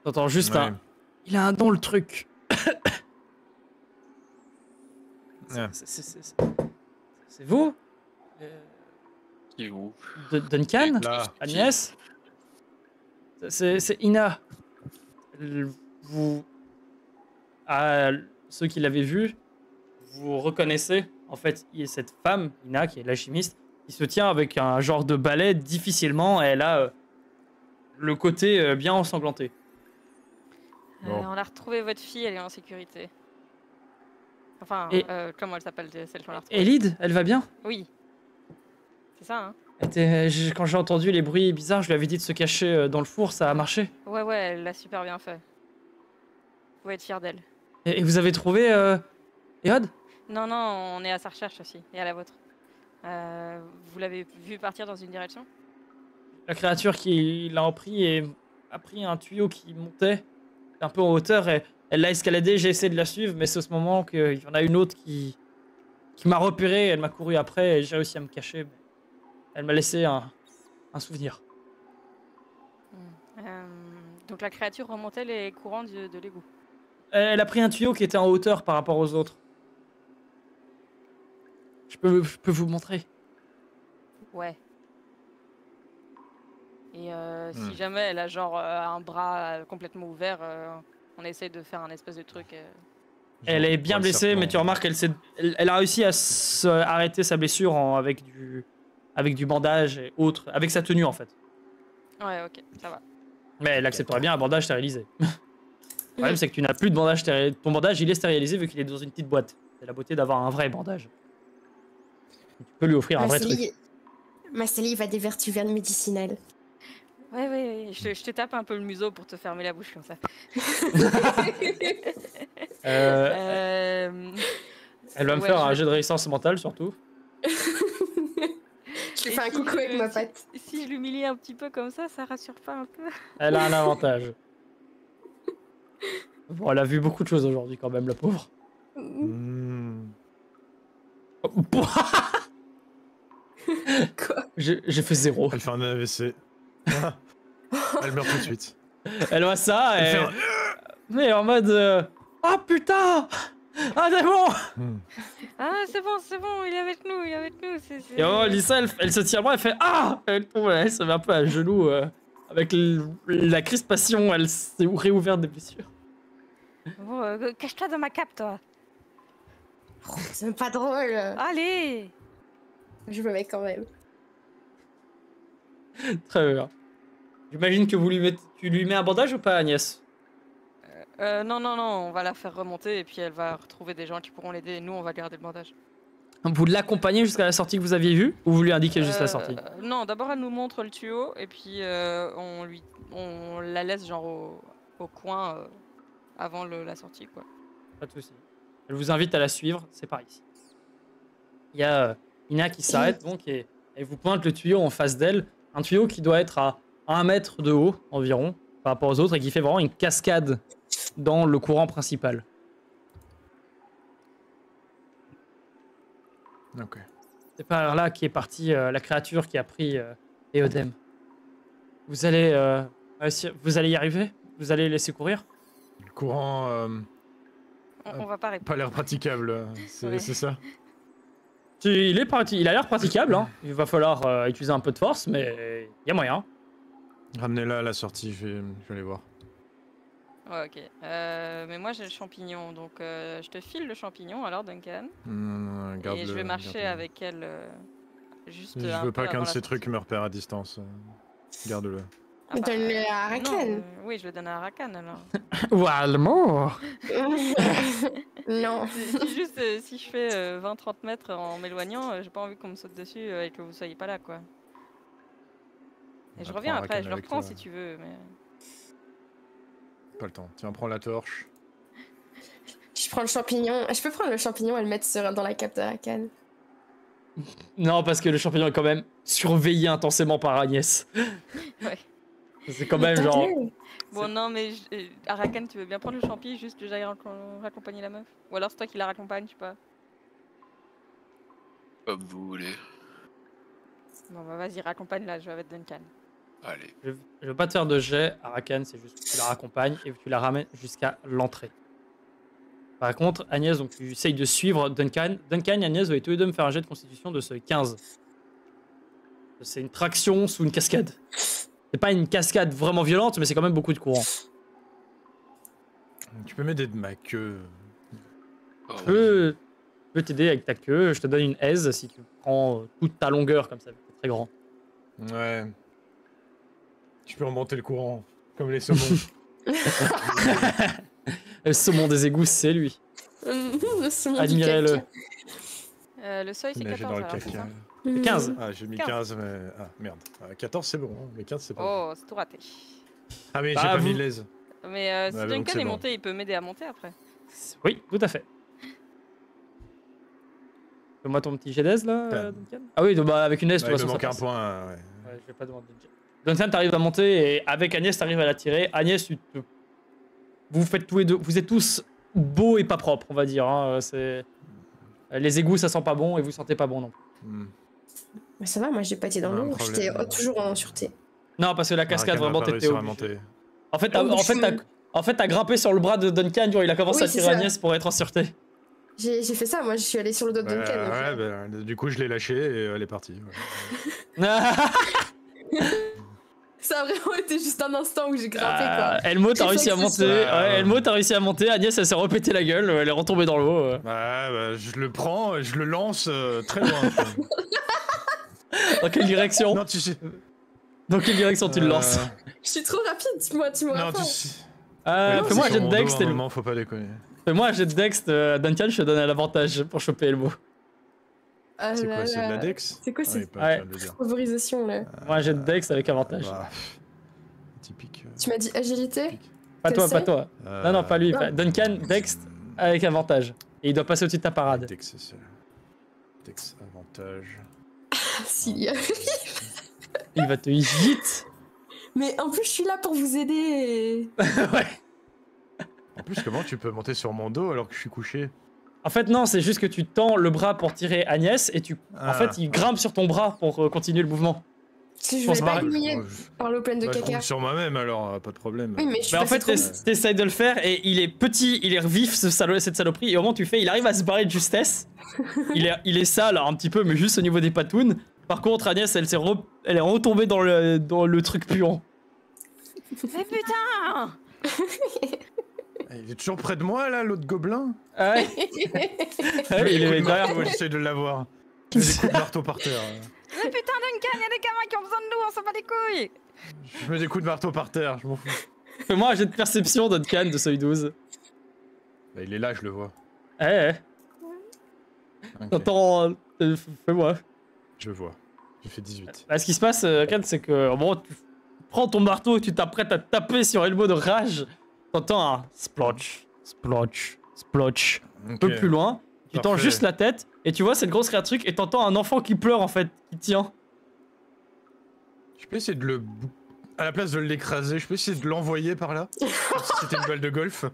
T'entends juste Ouais. un... Il a un don, le truc. Ouais. C'est vous Qui vous? Duncan Là. Agnès C'est Ina. Vous... ceux qui l'avaient vu, vous reconnaissez, en fait, il y a cette femme, Ina, qui est l'alchimiste, qui se tient avec un genre de balai difficilement, et elle a le côté bien ensanglanté. Bon. On a retrouvé votre fille, elle est en sécurité. Enfin, Et- comment elle s'appelle, celle qu'on a retrouvée? Elide, elle va bien? Oui. C'est ça, hein? Quand j'ai entendu les bruits bizarres, je lui avais dit de se cacher dans le four, ça a marché. Ouais, elle l'a super bien fait. Vous pouvez être fiers d'elle. Et vous avez trouvé Eod? Non, on est à sa recherche aussi, et à la vôtre. Vous l'avez vu partir dans une direction? La créature qui l'a pris et a pris un tuyau qui montait un peu en hauteur et elle l'a escaladé, j'ai essayé de la suivre, mais c'est à ce moment qu'il y en a une autre qui m'a repéré, elle m'a couru après et j'ai réussi à me cacher. Mais elle m'a laissé un souvenir. Donc la créature remontait les courants de l'égout. Elle a pris un tuyau qui était en hauteur par rapport aux autres. Je peux vous montrer. Ouais. Et si jamais elle a genre un bras complètement ouvert, on essaie de faire un espèce de truc. Elle est bien Genre, blessée, serpent. mais tu remarques qu'elle a réussi à arrêter sa blessure avec du bandage et autres, avec sa tenue en fait. Ouais, ok, ça va. Mais elle accepterait bien un bandage stérilisé. Le problème, c'est que tu n'as plus de bandage stérilisé. Ton bandage, il est stérilisé vu qu'il est dans une petite boîte. C'est la beauté d'avoir un vrai bandage. Tu peux lui offrir un vrai truc. Ma salive a des vertus médicinales. Ouais, je te tape un peu le museau pour te fermer la bouche comme ça. Elle va me Ouais, faire un je- jet de résistance mentale surtout. Je lui Et fais un si coucou je- avec ma si- patte. Si je l'humilie un petit peu comme ça rassure pas un peu? Elle a un avantage. Bon, elle a vu beaucoup de choses aujourd'hui quand même, la pauvre. Hmm. Quoi? J'ai fait 0. Elle fait un AVC. Ah. Elle meurt tout de suite. Elle voit ça Elle et... fait un... Mais en mode... Ah putain! Ah démon! Ah, c'est bon, il est avec nous, il est avec nous. Et oh, Lisa, elle se tire loin, elle fait Ah! Elle tombe, elle se met un peu à genoux. Avec la crispation, elle s'est réouverte des blessures. Bon, cache-toi dans ma cape, toi. Oh, c'est même pas drôle. Allez! Je me mets quand même. Très bien. J'imagine que tu lui mets un bandage ou pas, Agnès? Non, on va la faire remonter et puis elle va retrouver des gens qui pourront l'aider et nous, on va garder le bandage. Vous l'accompagnez jusqu'à la sortie que vous aviez vue ou vous lui indiquez juste la sortie? Non, d'abord elle nous montre le tuyau et puis on la laisse genre au coin avant la sortie, quoi. Pas de soucis. Elle vous invite à la suivre, c'est par ici. Il y a Ina qui s'arrête donc et vous pointe le tuyau en face d'elle. Un tuyau qui doit être à 1 mètre de haut environ par rapport aux autres et qui fait vraiment une cascade dans le courant principal. Ok. C'est par là qu'est partie la créature qui a pris Éodème. Vous allez y arriver? Vous allez laisser courir? Le courant On va pas répondre. pas l'air praticable, c'est Ouais. ça? Il a l'air praticable, hein. Il va falloir utiliser un peu de force, mais il y a moyen. Ramenez-la à la sortie, je vais aller voir. Ouais, ok. Mais moi j'ai le champignon, donc je te file le champignon alors, Duncan. Non, garde-le. Et je vais marcher garde-le. avec elle juste Je un veux peu pas qu'un avant de la ces trucs sortie. me repère à distance. Garde-le. Ah bah, Donne-le à non, Rakan. oui, je le donne à Rakan alors. Ou à l'amour. Non. C'est juste si je fais 20-30 mètres en m'éloignant, j'ai pas envie qu'on me saute dessus et que vous soyez pas là, quoi. Et je va reviens prendre après, Rakan je le avec reprends toi. si tu veux, mais... Pas le temps. Tiens, prends la torche. Je prends le champignon. Je peux prendre le champignon et le mettre dans la cape de Rakan. Non, parce que le champignon est quand même surveillé intensément par Agnès. Ouais. C'est quand même genre... Bon, non, mais Arakan, tu veux bien prendre le champi, juste que j'aille raccompagner la meuf? Ou alors c'est toi qui la raccompagne, je sais pas. Comme vous voulez. Bon, bah vas-y, raccompagne-la, je vais avec Duncan. Allez. Je veux pas te faire de jet, Arakan, c'est juste que tu la raccompagnes et que tu la ramènes jusqu'à l'entrée. Par contre, Agnès, donc tu essayes de suivre Duncan. Duncan et Agnès, vous allez tous les deux me faire un jet de constitution de ce 15. C'est une traction sous une cascade. C'est pas une cascade vraiment violente, mais c'est quand même beaucoup de courant. Tu peux m'aider de ma queue. Oh, Je peux t'aider avec ta queue, je te donne une aise si tu prends toute ta longueur comme ça, c'est très grand. Ouais. Tu peux remonter le courant, comme les saumons. Le saumon des égouts, c'est lui. Admirez-le. Le seuil, c'est Nager 14, dans le alors c'est caca. ça? 15. Ah, j'ai mis 15. 15, mais... Ah, merde. 14, c'est bon, hein, mais 15, c'est pas bon. Oh, c'est tout raté. Ah, mais Bah, j'ai pas vous- mis l'aise. Mais si donc Duncan c'est est bon. monté, il peut m'aider à monter après. Oui, tout à fait. Fais-moi ton petit jet d'aise là, Ah. Duncan. Ah oui, donc, bah, avec une aise, de Ouais, toute il me façon, ça manque un passe. point, ouais. Ouais, je vais pas demander de jet. Duncan, t'arrives à monter et avec Agnès, t'arrives à la tirer. Agnès, vous faites tous les deux, vous êtes tous beaux et pas propres, on va dire. Hein. Les égouts, ça sent pas bon et vous sentez pas bon non plus. Hmm. Mais ça va, moi j'ai pas été dans Ouais, un l'eau. problème. J'étais toujours en sûreté. Non, parce que la cascade, Rakan va vraiment, pas t'étais réussir à obligé. monter. En fait, Oh, t'as grimpé sur le bras de Duncan, genre, il a commencé Oui, à c'est tirer ça. Agnès pour être en sûreté. J'ai fait ça, moi je suis allée sur le dos de Ouais, Duncan. donc, ouais, du coup, je l'ai lâché et elle est partie. Ouais. Ça a vraiment été juste un instant où j'ai grimpé quoi. Elmo, t'as J'ai réussi fait à que monter. ce soit- Ouais, Elmo, t'as réussi à monter. Agnès, elle s'est repété la gueule. Elle est retombée dans l'eau. Ouais, bah, je le prends, je le lance très loin. Dans quelle direction? Non, tu sais. Dans quelle direction tu le lances? Je suis trop rapide, dis-moi Non, pas. tu sais. Fais-moi un jet de Dex. À un moment, faut pas déconner. Fais-moi un jet de Dex. Duncan, je te donne l'avantage pour choper Elmo. Ah C'est là quoi, c'est de là. la Dex? C'est quoi Ah, cette il est pas Ouais. en train de le dire. favorisation là? Moi, un jet de Dex avec avantage. Bah, typique. Tu m'as dit agilité? Pas toi, quel pas toi. Non, non, pas lui. pas- Duncan, Dex avec avantage. Et il doit passer au-dessus de ta parade. Dex, c'est Dex avantage. Ah, s'il y a. Il va te vite. Mais en plus, je suis là pour vous aider. Ouais. En plus, comment tu peux monter sur mon dos alors que je suis couché? En fait, non, c'est juste que tu tends le bras pour tirer Agnès et en fait, il grimpe sur ton bras pour continuer le mouvement. Si je Pour vais se pas barrer. mouiller par l'eau pleine de Bah, je caca. roule sur moi-même alors, pas de problème. Oui, mais je suis Mais en passée fait, trop vite. t'essayes de le faire et il est petit, il est vif cette saloperie. Et au moment où tu fais, il arrive à se barrer de justesse. il est sale un petit peu, mais juste au niveau des patounes. Par contre, Agnès, elle est retombée dans le truc puant. Mais putain! Il est toujours près de moi là, l'autre gobelin. Ah ouais. Ouais, il est derrière. Moi j'essaie de l'avoir. Je mets des coups de marteau par terre. Mais putain, Duncan, y'a des gamins qui ont besoin de nous, on s'en bat les couilles! Je mets des coups de marteau par terre, je m'en fous. Fais-moi un jet de perception, Duncan, de seuil 12. Bah, il est là, je le vois. Ouais. Ok, T'entends. Fais-moi. je vois. J'ai fait 18. Bah, ce qui se passe, Ken, c'est que bon, tu prends ton marteau et tu t'apprêtes à taper sur Elmo de rage. T'entends un splotch, splotch, splotch. Un peu plus loin. Tu tends Parfait. juste la tête et tu vois cette grosse créature et t'entends un enfant qui pleure en fait, qui tient. Je peux essayer de le... À la place de l'écraser, je peux essayer de l'envoyer par là. Comme si c'était une balle de golf.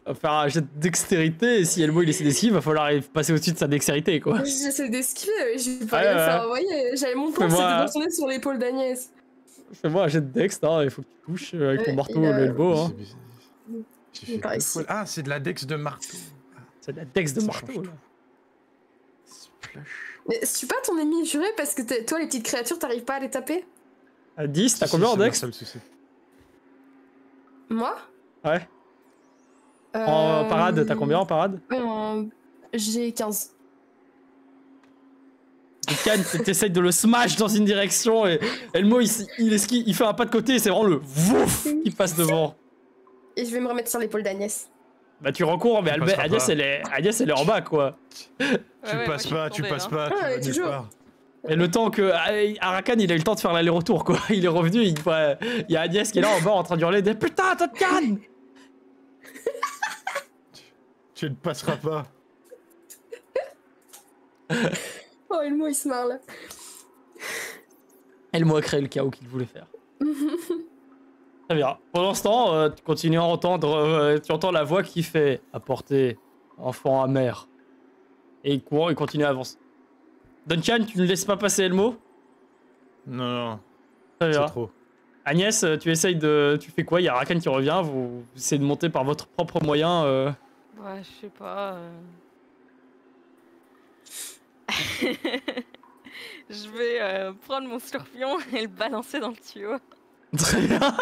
On va faire un jet de dextérité et si Elmo il essaie d'esquiver, il va falloir passer au-dessus de sa dextérité quoi. J'essaie d'esquiver, mais je vais pas Ouais, rien ouais. faire envoyer. J'avais mon plan, Fais-moi- c'était d'enchaîner sur l'épaule d'Agnès. Fais-moi un jet de dex, hein, il faut que tu touches avec ton Ouais, marteau et, l'elbow. Hein. J'ai fait Par deux ici. fois- Ah, c'est de la dex de marteau. C'est de la dex de Ça marteau change là. Splash. Mais suis pas ton ennemi juré parce que toi, les petites créatures, t'arrives pas à les taper? À 10, t'as Si, combien si, en c'est mon dex? seul souci. Moi? Ouais. En parade, t'as combien en parade? J'ai 15. Duncan, t'essayes de le smash dans une direction et Elmo il esquive, il fait un pas de côté et c'est vraiment le vouf qui passe devant. Et je vais me remettre sur l'épaule d'Agnès. Bah tu recours mais Tu passeras Agnès pas. Agnès elle est en bas quoi. Tu passes pas, tu passes pas, tu Ah, vas nulle toujours. part. Et le temps que Arakan il a eu le temps de faire l'aller-retour quoi, il est revenu, il y a Agnès qui est là en bas en train d'hurler des putain Duncan. Tu ne passeras pas. Oh, et le mot, il se marre là. Elmo a créé le chaos qu'il voulait faire. Très bien. Pendant ce temps, tu continues à entendre, tu entends la voix qui fait apporter enfant amer. Et il court, il continue à avancer. Duncan, tu ne laisses pas passer Elmo? Non, non, Très bien. c'est trop. Agnès, tu essayes de. Tu fais quoi? Il y a Rakan qui revient, vous essayez de monter par votre propre moyen. Ouais, je sais pas. Je vais prendre mon scorpion et le balancer dans le tuyau. Très bien.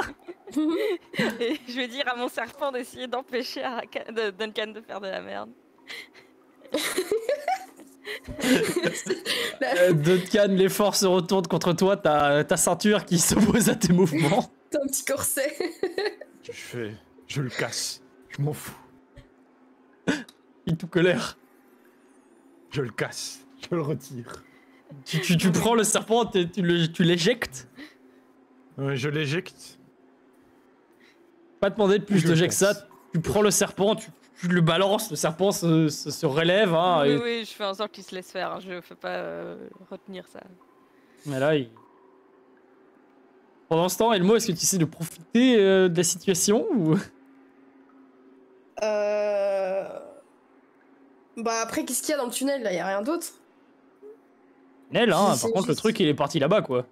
Et je vais dire à mon serpent d'essayer d'empêcher Duncan de faire de la merde. Duncan, les forces se retournent contre toi, t'as ta ceinture qui s'oppose à tes mouvements. T'as un petit corset. Je le casse. Je m'en fous. Il est tout colère. Je le casse. Je le retire. Tu prends le serpent, tu l'éjectes. Ouais, je l'éjecte. Pas demander de plus Je de le jet que ça. casse. Tu prends le serpent, tu le balances, le serpent se relève. Hein, Oui, et- oui, je fais en sorte qu'il se laisse faire. Hein. Je fais pas retenir ça. Mais là, pendant ce temps, Elmo, est-ce que tu essaies de profiter de la situation ou... Bah après, qu'est-ce qu'il y a dans le tunnel là? Y a rien d'autre? Nel, hein, C'est par contre, le juste- truc, il est parti là-bas, quoi.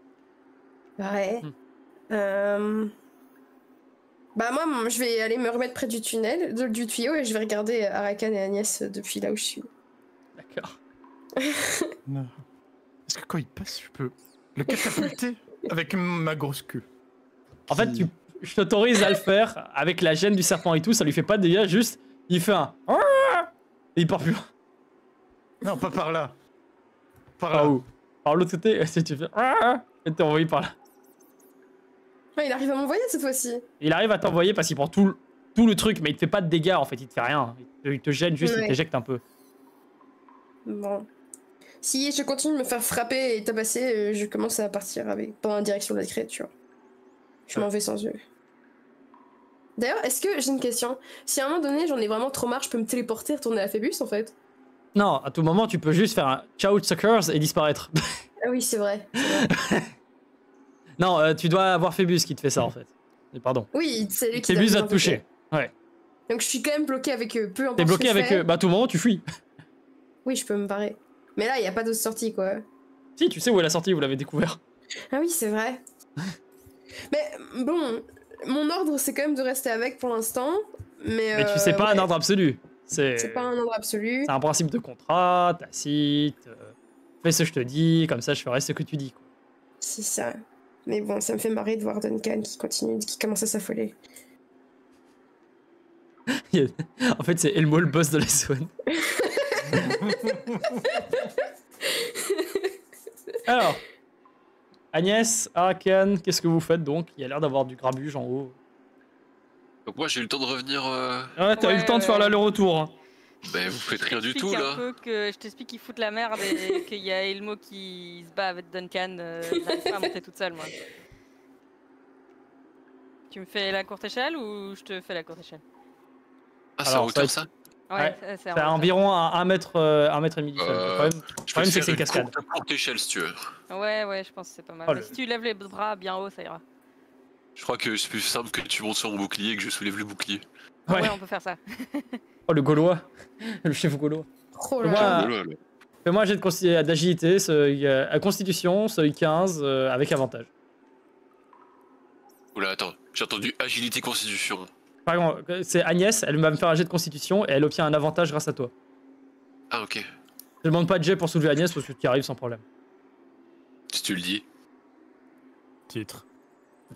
Ouais. Bah moi, je vais aller me remettre près du tunnel, du tuyau, et je vais regarder Arakan et Agnès depuis là où je suis. D'accord. Non. Est-ce que quand il passe, je peux le catapulter avec ma grosse queue? En fait, je t'autorise à le faire avec la gêne du serpent et tout, ça lui fait pas de dégâts, juste, il fait un... Et il part plus. Non, pas par là. Par Par là. où? Par l'autre côté, si tu fais... Et t'es envoyé par là. Ouais, il arrive à m'envoyer cette fois-ci. Il arrive à t'envoyer parce qu'il prend tout le truc, mais il te fait pas de dégâts, en fait, il te fait rien. Il te gêne juste, il Ouais. t'éjecte un peu. Bon. Si je continue de me faire frapper et tabasser, je commence à partir dans la direction de la créature. Je m'en vais sans eux. D'ailleurs, est-ce que j'ai une question? Si à un moment donné j'en ai vraiment trop marre, je peux me téléporter et retourner à Phébus en fait? Non, à tout moment, tu peux juste faire un ciao suckers et disparaître. Ah oui, c'est vrai. Non, tu dois avoir Phébus qui te fait ça, en fait. Pardon. Oui, c'est lui qui Phébus doit va te toucher. Ouais. Donc je suis quand même bloquée avec eux, peu importe. T'es bloqué ce que je avec fais. eux. Bah, à tout moment, tu fuis. Oui, je peux me barrer. Mais là, il y a pas d'autre sortie, quoi. Si, tu sais où est la sortie, vous l'avez découvert. Ah oui, c'est vrai. Mais bon, mon ordre, c'est quand même de rester avec pour l'instant. Mais tu sais pas un ouais, ordre absolu. c'est pas un ordre absolu. C'est un principe de contrat, tacite. Fais ce que je te dis, comme ça je ferai ce que tu dis. Quoi. C'est ça. Mais bon, ça me fait marrer de voir Duncan qui commence à s'affoler. En fait, c'est Elmo le boss de la zone. Alors, Agnès, Arakan, qu'est-ce que vous faites donc? Il y a l'air d'avoir du grabuge en haut. Donc moi j'ai eu le temps de revenir. Ouais, t'as eu le temps de faire l'aller-retour. Hein. Ben vous faites rien du tout un là. peu que je t'explique qu'ils foutent la merde et qu'il y a Elmo qui se bat avec Duncan. J'arrive pas à monter toute seule moi. Tu me fais la courte échelle ou je te fais la courte échelle? Ah c'est Alors, en hauteur ça ça? Ouais, C'est environ à 1 mètre, 1 mètre et demi du sol. Le problème, Je problème, c'est que c'est une une cascade. courte échelle si tu veux. Ouais, je pense que c'est pas mal. Oh, Mais si tu lèves les bras bien haut, ça ira. Je crois que c'est plus simple que tu montes sur mon bouclier et que je soulève le bouclier. Ouais. Ouais, on peut faire ça. Oh, le Gaulois. Le chef Gaulois. Oh là Moi, là. Voilà, là. Fais-moi un jet d'agilité, à constitution, seuil 15, avec avantage. Oula attends, j'ai entendu agilité constitution. Par exemple, c'est Agnès, elle va me faire un jet de constitution et elle obtient un avantage grâce à toi. Ah ok, Je demande pas de jet pour soulever Agnès parce que tu y arrives sans problème. si tu le dis. Titre.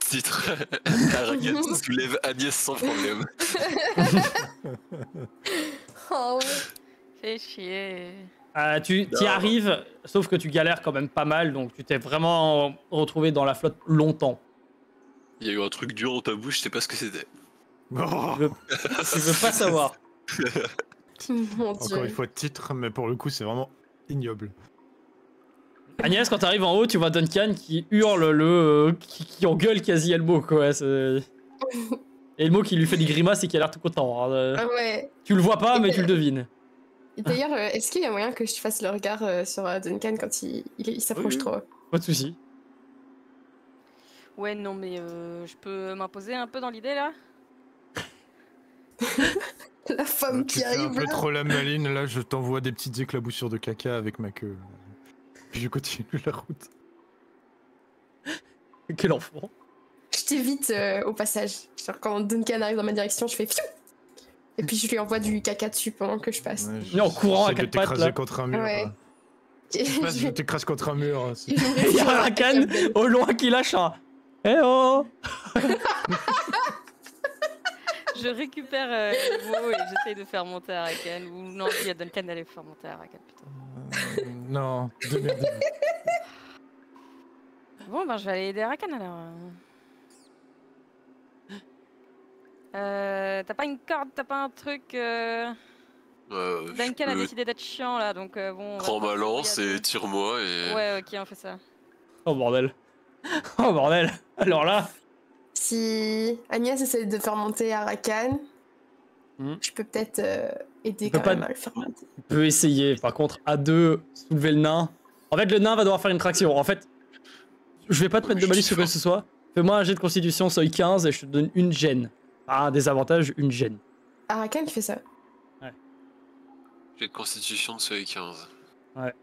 Titre. Agnès soulève Agnès sans problème. Oh ouais. Fais chier. Tu y Non. arrives, sauf que tu galères quand même pas mal, donc tu t'es vraiment retrouvé dans la flotte longtemps. Il y a eu un truc dur dans ta bouche, je sais pas ce que c'était. Oh, Je veux pas savoir. Mon dieu. encore une fois, titre, mais pour le coup, c'est vraiment ignoble. Agnès, quand t'arrives en haut, tu vois Duncan qui hurle qui engueule quasi Elmo, quoi. Elmo qui lui fait des grimaces et qui a l'air tout content. Hein. Ah ouais. Tu le vois pas, mais tu le devines. Et d'ailleurs, est-ce qu'il y a moyen que je fasse le regard sur Duncan quand il s'approche Oui. trop? Pas de soucis. Ouais, non, mais je peux m'imposer un peu dans l'idée là? La femme Tu qui fais un arrive peu là. trop la maline, là je t'envoie des petites éclaboussures de caca avec ma queue. Puis je continue la route. Quel enfant. Je t'évite au passage. Genre quand Duncan arrive dans ma direction, je fais fiou. Et puis je lui envoie du caca dessus pendant que je passe. Ouais, Il est en courant à j'essaie de quatre pattes, t'écraser là. contre un mur. Ouais. Je passe, je t'écrase contre un mur. c'est- Il y a Arakan au loin qui lâche un. Eh oh. Je récupère Elmo et j'essaye de faire monter Arakan. Ou non, il y a Duncan d'aller faire monter Arakan plutôt. Non, démerdez-vous. Bon, ben je vais aller aider Arakan alors. T'as pas une corde, t'as pas un truc. Duncan a décidé d'être chiant là, donc bon. on va Prends pas ma lance s'embrouiller à et tire-moi et. deux. Ouais, ok, on fait ça. Oh bordel. Oh bordel. Alors là. Si Agnès essaie de faire monter Arakan, je peux peut-être aider Tu peux quand pas- même à le faire monter. Tu peux essayer. Par contre, à deux, soulever le nain. En fait, le nain va devoir faire une traction. En fait, je vais pas te mettre de malus sur quoi que ce soit. Fais-moi un jet de constitution seuil 15 et je te donne une gêne. Ah, des avantages, une gêne. Arakan fait ça. J'ai de constitution de seuil 15. Ouais.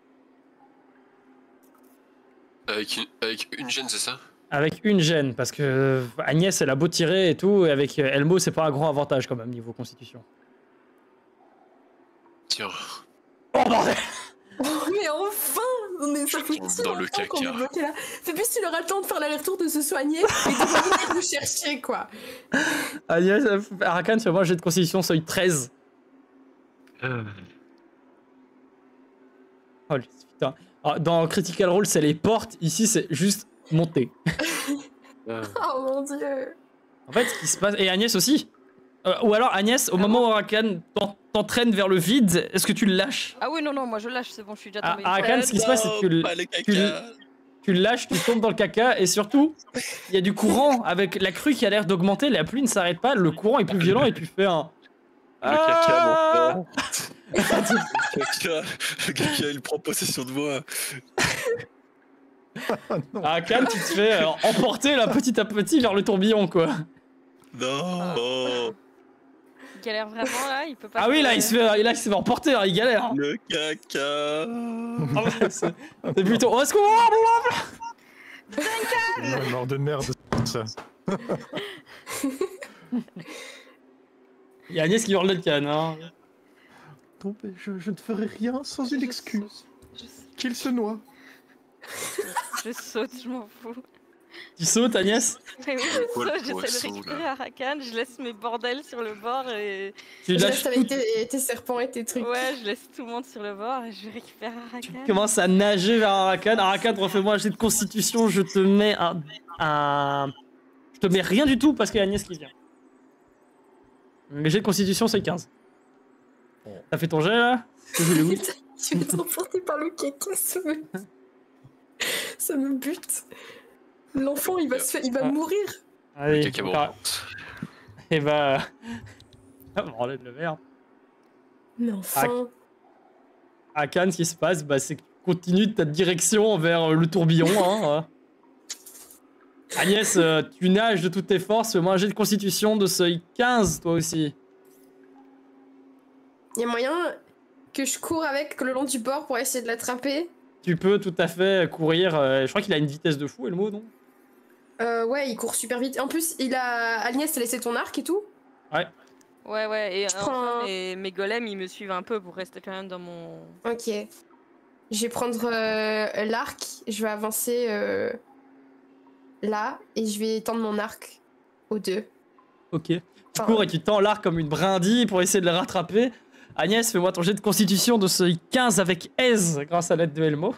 Avec une gêne, c'est ça? Avec une gêne, parce que Agnès, elle a beau tirer et tout, et avec Elmo, c'est pas un grand avantage quand même, niveau constitution. Tiens. Oh bordel. Mais enfin on est, ça fait tombe si dans le longtemps qu'on est caca. bloqué là. C'est plus il aura le temps de faire l'aller-retour, de se soigner et de venir nous chercher quoi. Agnès, Arakan, fais-moi un jet de constitution seuil 13. Oh putain. Ah, dans Critical Role, c'est les portes, ici, c'est juste monter. Oh mon dieu. En fait, ce qui se passe. Et Agnès aussi. Ou alors, Agnès, au moment où Arakan t'entraîne vers le vide, est-ce que tu le lâches? Ah oui, non, moi je lâche, c'est bon, je suis déjà Ah, tombé. Arakan, ce qui se passe, c'est que tu le lâches, tu tombes dans le caca, et surtout, il y a du courant avec la crue qui a l'air d'augmenter, la pluie ne s'arrête pas, le courant est plus violent et tu fais un. Le caca, Ah mon frère. Le caca, il prend possession de moi. Arakan, tu te fais emporter là petit à petit vers le tourbillon, quoi. Non. galère vraiment là, il peut pas. Ah oui, là, il se fait emporter, hein, il galère. Hein. Le caca. Ah ouais, c'est plutôt. Oh, est-ce qu'on. Ouais, mort de merde, ça. Il y a Agnès qui hurle Duncan, hein. Non, mais je ne ferai rien sans une excuse. Qu'il se noie. Je saute, je m'en fous. Tu sautes, Agnès? Mais oui, Quoi, le j'essaie de poisson, récupérer là Arakan, je laisse mes bordels sur le bord et. Tu Je lâches reste tout. avec tes serpents et tes trucs. Ouais, je laisse tout le monde sur le bord et je récupère Tu Arakan. commences à nager vers Arakan. Arakan, refais-moi un jet de constitution, je te mets Je te mets rien du tout parce qu'il y a Agnès qui vient. Le jet de constitution, c'est 15. T'as fait ton jet là? Tu vas être emporté par le caca, ça me bute. L'enfant, il va mourir. Allez, Le caca remonte. et bah. Bordel de merde. Mais enfin. À Cannes, ce qui se passe, bah, c'est que tu continues ta direction vers le tourbillon. Hein. Agnès, tu nages de toutes tes forces. Fais-moi un jet de constitution de seuil 15, toi aussi. Il y a moyen que je cours avec le long du bord pour essayer de l'attraper. Tu peux tout à fait courir. Je crois qu'il a une vitesse de fou, Elmo, non? Ouais, il court super vite. En plus, Agnès, t'as laissé ton arc et tout. Ouais, et Je prends mes golems ils me suivent un peu pour rester quand même dans mon. Ok. Je vais prendre l'arc, je vais avancer là, et je vais tendre mon arc aux deux. Ok. Tu cours et tu tends l'arc comme une brindille pour essayer de le rattraper. Agnès, fais-moi ton jet de constitution de seuil 15 avec aise grâce à l'aide de Elmo.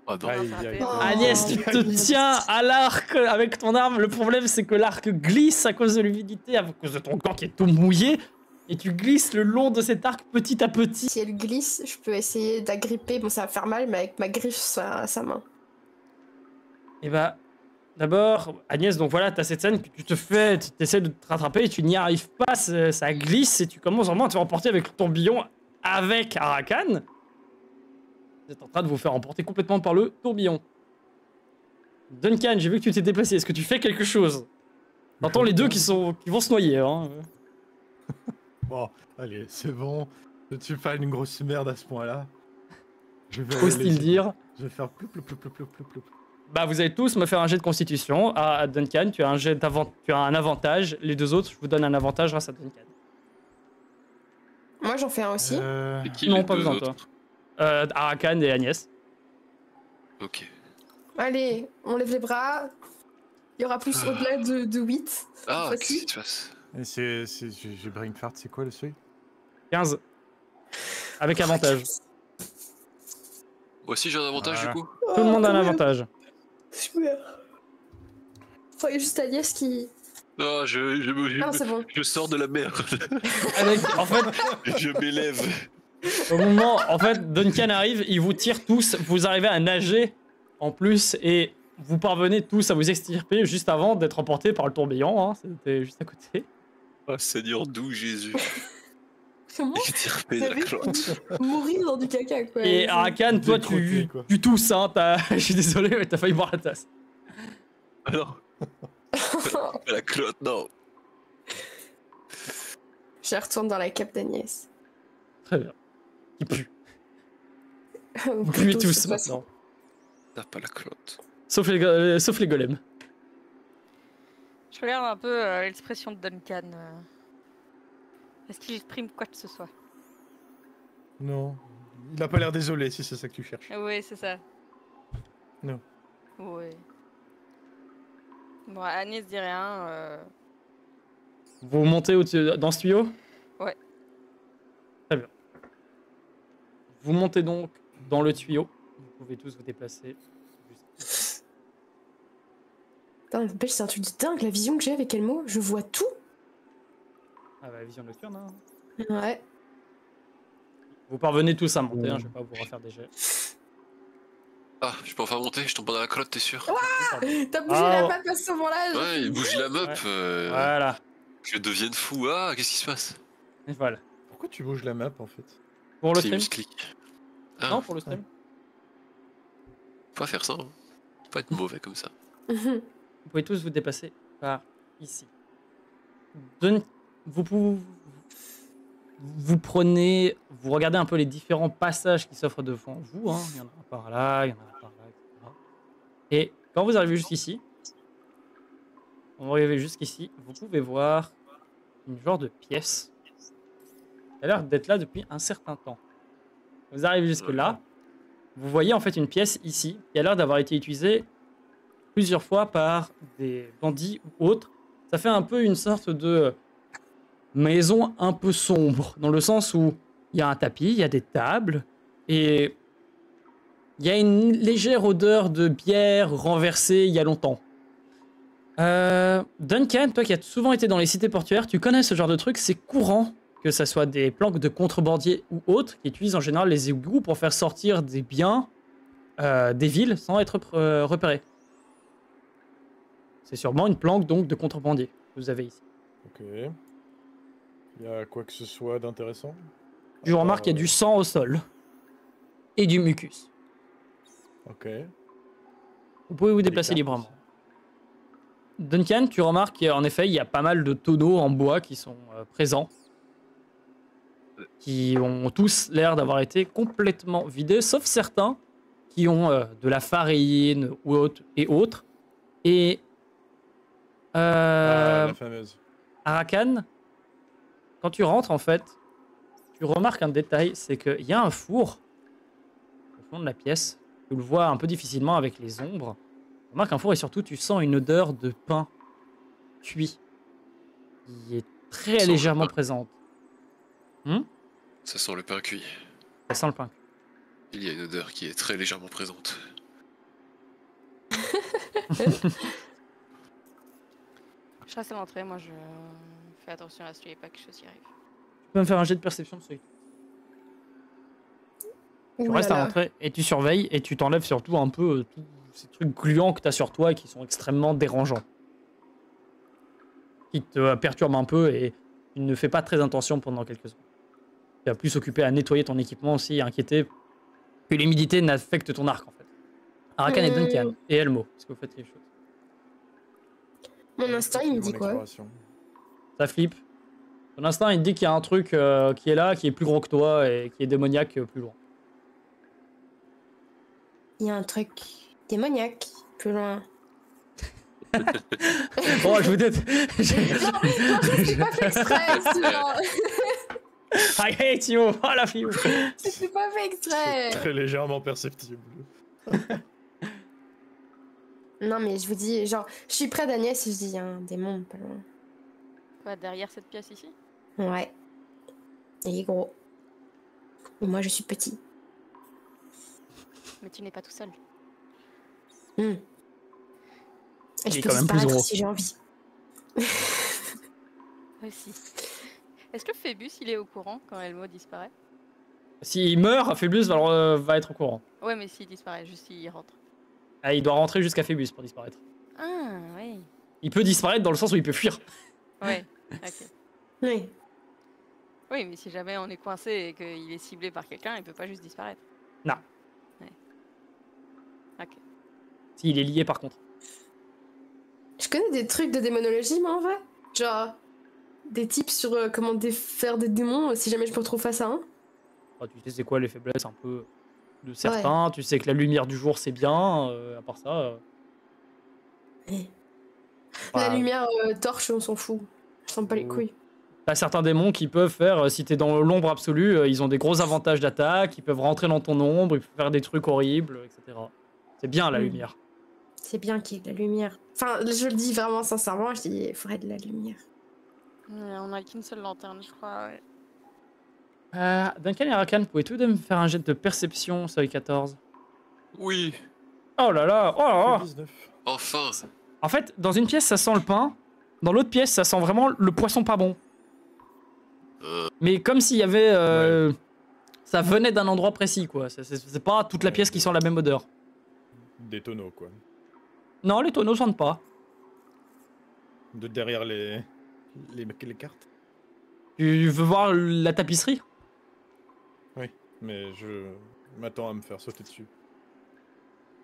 Ah non. Aïe, aïe. Oh. Agnès, tu te tiens à l'arc avec ton arme. Le problème, c'est que l'arc glisse à cause de l'humidité, à cause de ton corps qui est tout mouillé. Et tu glisses le long de cet arc petit à petit. Si elle glisse, je peux essayer d'agripper. Bon, ça va faire mal, mais avec ma griffe sa main. Et bah, d'abord, Agnès, donc voilà, t'as cette scène que tu essaies de te rattraper et tu n'y arrives pas, ça glisse et tu commences vraiment à te faire emporter avec le tourbillon avec Arakan. Vous êtes en train de vous faire emporter complètement par le tourbillon. Duncan, j'ai vu que tu t'es déplacé, est-ce que tu fais quelque chose? T'entends les deux qui vont se noyer, hein. Bon, allez, c'est bon. Ne tue pas une grosse merde à ce point-là. Je vais Qu'ose-t-il laisser- dire? Je vais faire ploup, ploup, ploup, ploup, ploup, ploup. Bah, vous allez tous me faire un jet de constitution. À Duncan, tu as un avantage. Les deux autres, je vous donne un avantage grâce à Duncan. Moi, j'en fais un aussi. C'est qui Non, les pas deux besoin, autres Arakan et Agnès. Ok. Allez, on lève les bras. Il y aura plus au-delà de 8. Ah, Facile. qu'est-ce qui se passe? Et j'ai brain fart, c'est quoi le seuil? 15. Avec avantage. Moi aussi j'ai un avantage Voilà. du coup. Tout le monde a un avantage. Super. Il y a juste Agnès qui. Non, Ah, c'est bon. je sors de la merde. En fait, Je m'élève. au moment, en fait, Duncan arrive, il vous tire tous, vous arrivez à nager en plus et vous parvenez tous à vous extirper juste avant d'être emporté par le tourbillon. Hein, c'était juste à côté. Oh Seigneur, d'où Jésus? Comment Extirpé de la clotte. Mourir dans du caca, quoi. Et Arakan, toi, Décroqué, quoi. tu tousses. Hein, je suis désolé, mais t'as failli boire la tasse. Ah non. La clotte, non. Je retourne dans la cape d'Agnès. Très bien. Il pue. Ou Vous plutôt, puez de tous toute façon. maintenant. T'as pas la clotte. Sauf les golems. Je regarde un peu l'expression de Duncan. Est-ce qu'il exprime quoi que ce soit? Non. Il a pas l'air désolé si c'est ça que tu cherches. Oui, c'est ça. Non. Oui. Bon, Agnès dit rien. Vous montez dans ce tuyau? Ouais. Très bien. Vous montez donc dans le tuyau. Vous pouvez tous vous déplacer. Putain, n'empêche, c'est un truc de dingue, la vision que j'ai avec Elmo. Je vois tout. Ah bah, vision nocturne, hein. Ouais. Vous parvenez tous à monter, hein, je vais pas vous refaire des jets. Ah, je peux enfin monter, je tombe pas dans la clotte, t'es sûr? T'as bougé Ah, la ouais. patte à ce moment-là. Ouais, il bouge la meup. Voilà. Que je devienne fou. Ah, qu'est-ce qui se passe? Et voilà. Pourquoi tu bouges la map en fait? Pour le C'est stream? musclique. Ah, Non, pour le stream. faut pas faire ça. Hein. Faut pas être mauvais comme ça. Vous pouvez tous vous déplacer par ici. vous prenez, vous regardez un peu les différents passages qui s'offrent devant vous. Hein. Il y en a un par là, il y en a un par là, etc. Et quand vous arrivez jusqu'ici, vous pouvez voir une genre de pièce qui a l'air d'être là depuis un certain temps. Vous arrivez jusque là, vous voyez en fait une pièce ici qui a l'air d'avoir été utilisée plusieurs fois par des bandits ou autres. Ça fait un peu une sorte de maison un peu sombre, dans le sens où il y a un tapis, il y a des tables, et il y a une légère odeur de bière renversée il y a longtemps. Duncan, toi qui as souvent été dans les cités portuaires, tu connais ce genre de truc, c'est courant que ça soit des planques de contrebandiers ou autres qui utilisent en général les égouts pour faire sortir des biens des villes sans être repérés. C'est sûrement une planque donc de contrebandier que vous avez ici. Ok. Il y a quoi que ce soit d'intéressant? Je remarque qu'il y a du sang au sol et du mucus. Ok. Vous pouvez vous déplacer librement. Duncan, tu remarques qu'en effet, il y a pas mal de tonneaux en bois qui sont présents, qui ont tous l'air d'avoir été complètement vidés, sauf certains qui ont de la farine ou autres. Et la fameuse. Arakan, quand tu rentres, en fait, tu remarques un détail, c'est qu'il y a un four au fond de la pièce. Tu le vois un peu difficilement avec les ombres. Tu remarques un four et surtout, tu sens une odeur de pain cuit qui est très légèrement présente. Ça sent le pain cuit. Ça sent le pain. Il y a une odeur qui est très légèrement présente. Je reste à l'entrée, moi je fais attention à ce qu'il n'y ait pas quelque chose qui arrive. Tu peux me faire un jet de perception de celui. Tu restes à l'entrée et tu surveilles et tu t'enlèves surtout un peu tous ces trucs gluants que tu as sur toi et qui sont extrêmement dérangeants. Qui te perturbent un peu et tu ne fais pas très attention pendant quelques secondes. Tu vas plus s'occuper à nettoyer ton équipement aussi et inquiéter que l'humidité n'affecte ton arc en fait. Arakan et Duncan et Elmo, est-ce que vous faites quelque chose? Mon instinct, il me dit quoi? Ça flippe. Ton instinct, il te dit qu'il y a un truc qui est là, qui est plus gros que toi et qui est démoniaque plus loin. Il y a un truc démoniaque plus loin. Oh, je vous déteste. Non, c'est pas fait exprès, sinon. I hate you. Oh la fille. C'est pas fait exprès. Très légèrement perceptible. Non, mais je vous dis, genre, je suis près d'Agnès et je dis, il y a un démon pas loin. Quoi, derrière cette pièce ici? Ouais. Il est gros. Et moi, je suis petit. Mais tu n'es pas tout seul. Et Il je est peux quand même plus disparaître gros. si j'ai envie. Aussi. Est-ce que Phébus, il est au courant quand Elmo disparaît? S'il meurt, Phébus va être au courant. Ouais, mais s'il disparaît, juste s'il rentre. Ah, il doit rentrer jusqu'à Phébus pour disparaître. Ah, oui. Il peut disparaître dans le sens où il peut fuir. Ouais, ok. Oui. Oui, mais si jamais on est coincé et qu'il est ciblé par quelqu'un, il peut pas juste disparaître. Non. Ouais. Ok. S'il est lié par contre. Je connais des trucs de démonologie, moi, en vrai. Genre, des tips sur comment faire des démons si jamais je me retrouve face à un. Ah, tu sais c'est quoi les faiblesses un peu de certains. Ouais. Tu sais que la lumière du jour c'est bien. À part ça. La lumière torche, on s'en fout. Je sens pas les couilles. T'as certains démons qui peuvent faire, si t'es dans l'ombre absolue, ils ont des gros avantages d'attaque, ils peuvent rentrer dans ton ombre, ils peuvent faire des trucs horribles, etc. C'est bien la lumière. C'est bien qu'il y ait de la lumière. Enfin, je le dis vraiment sincèrement, je dis il faudrait de la lumière. On a qu'une seule lanterne, je crois, ouais. Duncan et Arakan, pouvez tous me faire un jet de perception, seuil 14? Oui. Oh là là, oh là là. 19. Enfin. En fait, dans une pièce, ça sent le pain. Dans l'autre pièce, ça sent vraiment le poisson pas bon. Mais comme s'il y avait... Ça venait d'un endroit précis, quoi. C'est pas toute la pièce qui sent la même odeur. Des tonneaux, quoi. Non, les tonneaux sentent pas. De derrière les cartes. Tu veux voir la tapisserie? Oui, mais je m'attends à me faire sauter dessus.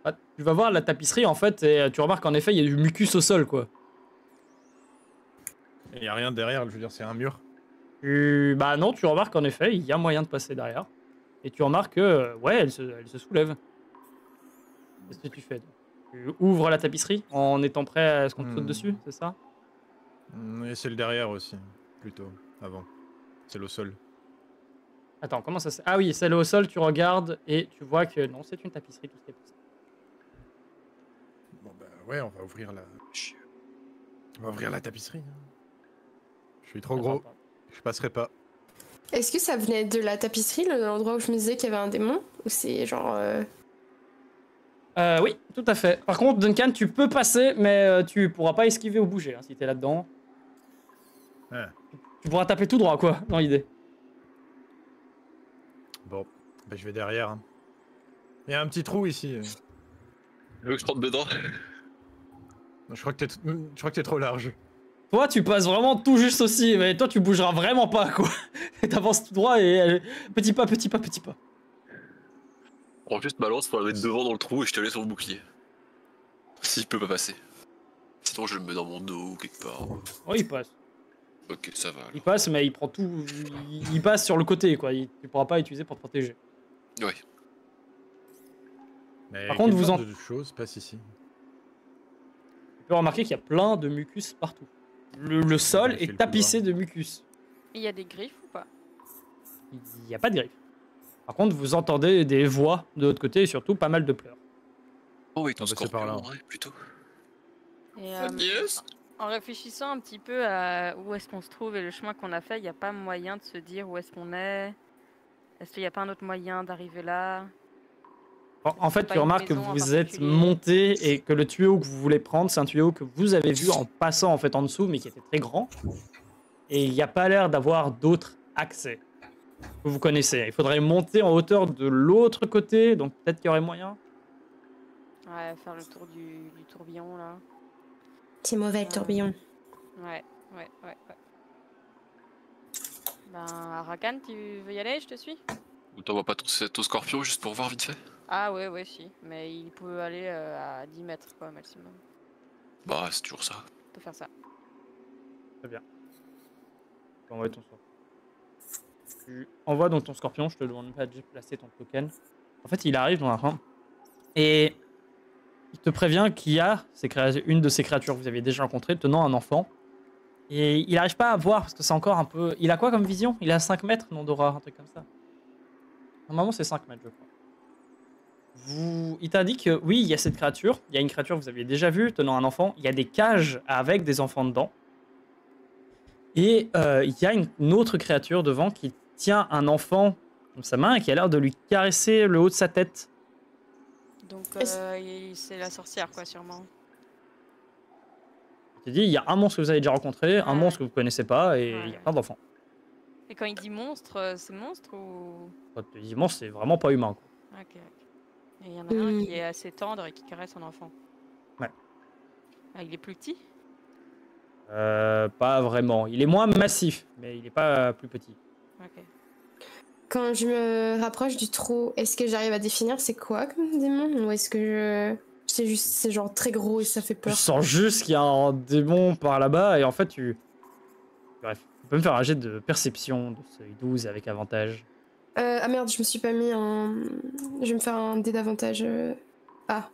Ah, tu vas voir la tapisserie, en fait, et tu remarques qu'en effet, il y a du mucus au sol, quoi. Il y a rien derrière, je veux dire, c'est un mur. Bah non, tu remarques en effet, il y a moyen de passer derrière. Et tu remarques que, ouais, elle se soulève. Qu'est-ce que tu fais? Tu ouvres la tapisserie en étant prêt à ce qu'on te saute dessus, c'est ça? Et c'est le derrière aussi, plutôt, avant. C'est le sol. Attends, comment ça se... Ah oui, celle au sol, tu regardes et tu vois que non, c'est une tapisserie, tout ce qui est possible. Bon bah ouais, on va ouvrir la tapisserie. Je suis trop gros, je passerai pas. Est-ce que ça venait de la tapisserie, l'endroit où je me disais qu'il y avait un démon? Ou c'est genre... Oui, tout à fait. Par contre, Duncan, tu peux passer, mais tu pourras pas esquiver ou bouger hein, si t'es là-dedans. Ouais. Tu pourras taper tout droit, quoi, dans l'idée. Bon, bah je vais derrière. Hein. Il y a un petit trou ici. Tu veux que je rentre dedans? Je crois que t'es trop large. Toi, tu passes vraiment tout juste aussi, mais toi, tu bougeras vraiment pas, quoi. T'avances tout droit et petit pas, petit pas, petit pas. Prends juste ma lance pour la mettre devant dans le trou et je te laisse sur le bouclier. S'il peut pas passer. Sinon, je le mets dans mon dos ou quelque part. Oh, il passe. Ok, ça va. Alors. Il passe, mais il prend tout. Il passe sur le côté, quoi. Tu pourras pas l'utiliser pour te protéger. Ouais. Mais par contre, vous en... de choses passe ici. Tu peux remarquer qu'il y a plein de mucus partout. Le sol est tapissé de mucus. Il y a des griffes ou pas? Il n'y a pas de griffes. Par contre, vous entendez des voix de l'autre côté et surtout pas mal de pleurs. Oh oui, ton c'est scorpion, par là. ouais, plutôt. Et, Yes. en réfléchissant un petit peu à où est-ce qu'on se trouve et le chemin qu'on a fait, il n'y a pas moyen de se dire où est-ce qu'on est? Est-ce qu'il n'y a pas un autre moyen d'arriver là? En fait, pas tu une remarques que maison en vous êtes particulier. monté et que le tuyau que vous voulez prendre, c'est un tuyau que vous avez vu en passant en fait en dessous, mais qui était très grand. Et il n'y a pas l'air d'avoir d'autres accès que vous connaissez. Il faudrait monter en hauteur de l'autre côté, donc peut-être qu'il y aurait moyen. Ouais, faire le tour du tourbillon là. C'est mauvais, le tourbillon. Ouais. Ben, Arakan, tu veux y aller? Je te suis? Ou t'envoies pas ton scorpion juste pour voir vite fait? Ah ouais, si. Mais il peut aller à 10 mètres, quoi, maximum. Bah, c'est toujours ça. On peut faire ça. Très bien. Tu peux envoyer ton scorpion. Tu envoies donc ton scorpion, je te demande pas de placer ton token. En fait, il arrive dans un coin et il te prévient qu'il y a une de ces créatures que vous aviez déjà rencontrées tenant un enfant. Et il n'arrive pas à voir parce que c'est encore un peu... Il a quoi comme vision? Il a 5 mètres, non d'Aura, un truc comme ça. Normalement, c'est 5 mètres, je crois. Il t'a dit que oui, il y a cette créature. Il y a une créature que vous aviez déjà vue tenant un enfant. Il y a des cages avec des enfants dedans. Et il y a une autre créature devant qui tient un enfant dans sa main et qui a l'air de lui caresser le haut de sa tête. Donc, c'est la sorcière, quoi, sûrement. Je t'ai dit, il y a un monstre que vous avez déjà rencontré, un Ouais. monstre que vous connaissez pas, et il Ouais. y a plein d'enfants. Et quand il dit monstre, c'est monstre ou... Quand tu dis monstre, c'est vraiment pas humain, quoi. Ok. Et il y en a un qui est assez tendre et qui caresse son enfant. Ouais. Ah, il est plus petit? Pas vraiment. Il est moins massif, mais il est pas plus petit. Ok. Quand je me rapproche du trou, est-ce que j'arrive à définir c'est quoi comme démon? Ou est-ce que c'est juste, c'est genre très gros et ça fait Tu peur? sens juste qu'il y a un démon par là-bas, et en fait, Bref, tu peux me faire un jet de perception de seuil 12 avec avantage. Ah merde, je me suis pas mis en... Je vais me faire un dé d'avantage. Ah.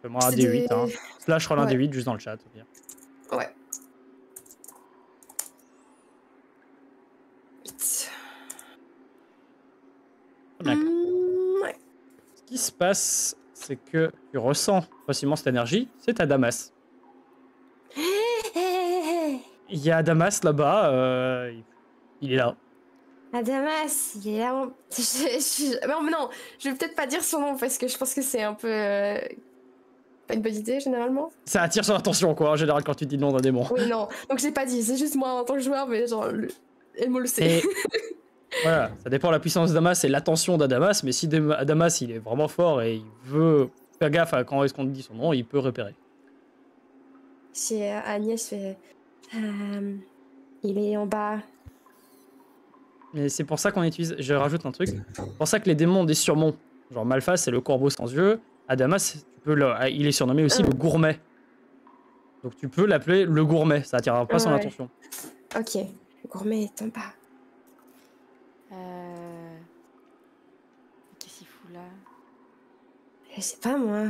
Fais-moi un C'est D8, des- hein. Slash roll un Ouais. D8 juste dans le chat, au pire. Ouais. 8. Très bien. Ouais. Ce qui se passe, c'est que tu ressens facilement cette énergie, c'est Adamas. Il y a Adamas là-bas, il est là. Adamas, il est là. Non, je vais peut-être pas dire son nom parce que je pense que c'est un peu pas une bonne idée généralement. Ça attire son attention, quoi, en général, quand tu dis le nom d'un démon. Oui, non. Donc je l'ai pas dit, c'est juste moi en tant que joueur, mais genre, Elmo le sait. Et voilà, ça dépend de la puissance d'Adamas et l'attention d'Adamas, mais si Adamas il est vraiment fort et il veut faire gaffe à quand est-ce qu'on dit son nom, il peut repérer. Si Agnès fait. Il est en bas. Mais c'est pour ça qu'on utilise. Je rajoute un truc. C'est pour ça que les démons ont des surnoms. Genre Malphas, c'est le corbeau sans yeux. Adamas, il est surnommé aussi le gourmet. Donc tu peux l'appeler le gourmet, ça attirera pas son Ouais. attention. Ok, le gourmet est en bas. Qu'est-ce qu'il fout là? Je sais pas moi.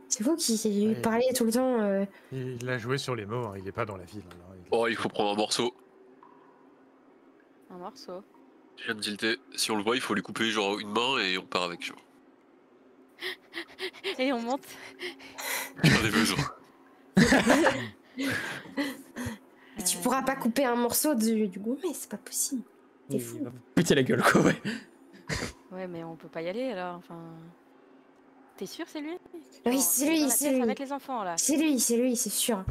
C'est vous qui lui Ouais. parlez tout le temps. Il a joué sur les mots, hein, il est pas dans la ville. Alors, Oh, il faut prendre un morceau. Un morceau. Je viens de tilter. Si on le voit, il faut lui couper genre une main et on part avec. Genre. Et on monte. J'en ai besoin. Tu pourras pas couper un morceau du gourmet, c'est pas possible. T'es fou. Il va vous péter la gueule, quoi, ouais. Ouais, mais on peut pas y aller alors. Enfin. T'es sûr c'est lui? Oui, Genre, c'est il est lui, dans la c'est pièce lui. avec les enfants là. C'est lui, c'est sûr.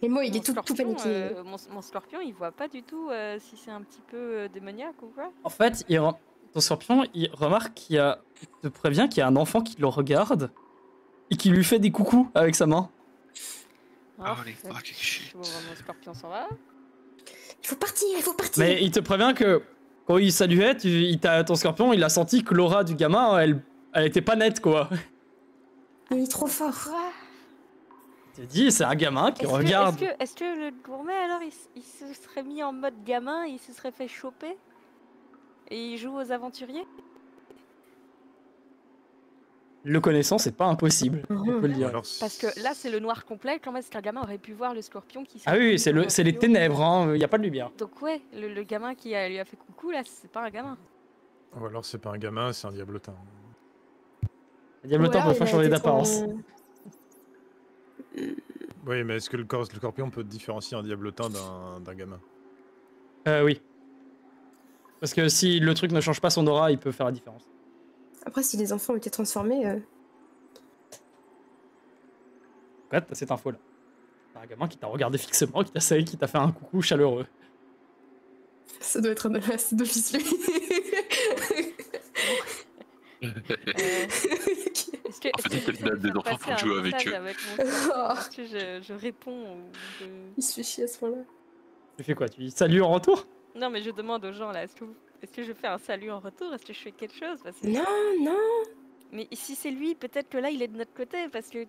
Et moi, il Mon est tout scorpion, paniqué. mon scorpion, il voit pas du tout si c'est un petit peu démoniaque ou quoi. En fait, ton scorpion, il remarque il te prévient qu'il y a un enfant qui le regarde et qui lui fait des coucous avec sa main. Ah, Oh, les fuck. fucking shit. Bon, mon scorpion s'en va. Il faut partir. Mais il te prévient que quand il saluait, ton scorpion, il a senti que l'aura du gamin, elle était pas nette, quoi. Il est trop fort. Quoi? Il te dit, c'est un gamin qui regarde. Est-ce que le gourmet alors il se serait mis en mode gamin, il se serait fait choper et il joue aux aventuriers? Le connaissant, c'est pas impossible, on peut le Ou dire. alors, Parce que là c'est le noir complet. Comment est-ce qu'un gamin aurait pu voir le scorpion qui Ah oui, c'est les ténèbres, hein. Il y a pas de lumière. Donc ouais, le gamin qui lui a fait coucou là, c'est pas un gamin. Ou alors c'est pas un gamin, c'est un diablotin. Le diablotin peut pas changer d'apparence. Oui, mais est-ce que le scorpion peut différencier un diablotin d'un gamin? Oui. Parce que si le truc ne change pas son aura, il peut faire la différence. Après, si les enfants ont été transformés, Ouais, t'as cette info là. T'as un gamin qui t'a regardé fixement, qui t'a salué, qui t'a fait un coucou chaleureux. ça doit être un as d'office lui. Est-ce que, En fait, est-ce que il y a des faire enfants passer pour jouer un avec message eux. avec mon scorpion? Est-ce que je réponds ou je... Il se fait chier à ce point-là. Tu fais quoi? Tu dis salut en retour? Non mais je demande aux gens là, est-ce que je fais un salut en retour? Est-ce que je fais quelque chose? Parce que... Non. Mais si c'est lui, peut-être que là il est de notre côté parce que...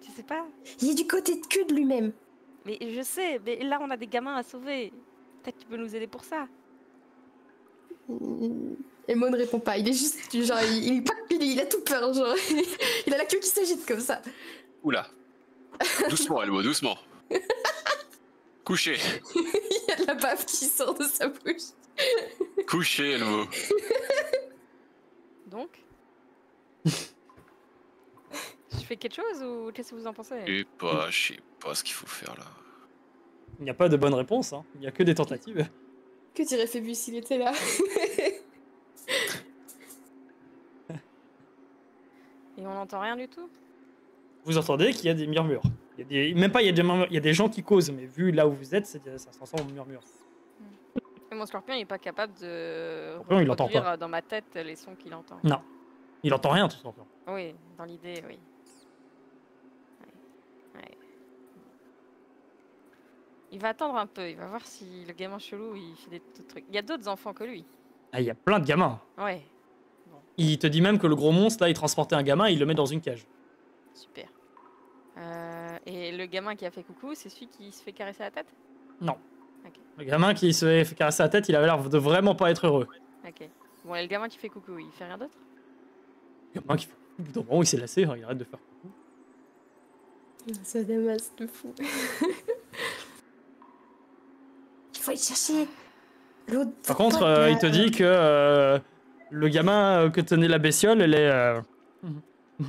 Tu sais pas? Il est du côté de cul de lui-même. Mais je sais, mais là on a des gamins à sauver. Peut-être que tu peux nous aider pour ça. Elmo ne répond pas. Il est juste genre, il a tout peur. Genre, il a la queue qui s'agite comme ça. Oula. Doucement, Elmo, doucement. Couché. Il y a de la bave qui sort de sa bouche. Couché, Elmo. Donc je fais quelque chose ou qu'est-ce que vous en pensez? Je sais pas ce qu'il faut faire là. Il n'y a pas de bonne réponse, hein. Il n'y a que des tentatives. Que dirait Phébus s'il était là? Et on n'entend rien du tout? Vous entendez qu'il y a des murmures. Même pas il y a des murmures, il y a des gens qui causent, mais vu là où vous êtes, ça se ressemble aux murmures. Et mon scorpion il est pas capable de Scorpion, il l'entend reproduire dans ma tête les sons qu'il entend. Non. Il entend rien, tout simplement. Oui, dans l'idée, oui. Ouais. Il va attendre un peu, il va voir si le gamin chelou il fait des petits trucs. Il y a d'autres enfants que lui. Ah, il y a plein de gamins. Ouais, Il te dit même que le gros monstre, là, il transportait un gamin, il le met dans une cage. super. Et le gamin qui a fait coucou, c'est celui qui se fait caresser la tête? Non. Ok, Le gamin qui se fait caresser la tête, il avait l'air de vraiment pas être heureux. ok. Bon, et le gamin qui fait coucou, il fait rien d'autre? Le gamin qui fait... Au bout d'un moment, il s'est lassé, il arrête de faire coucou. Ça démasse de fou. Il faut aller chercher l'autre. Par contre, il te dit que le gamin que tenait la bestiole,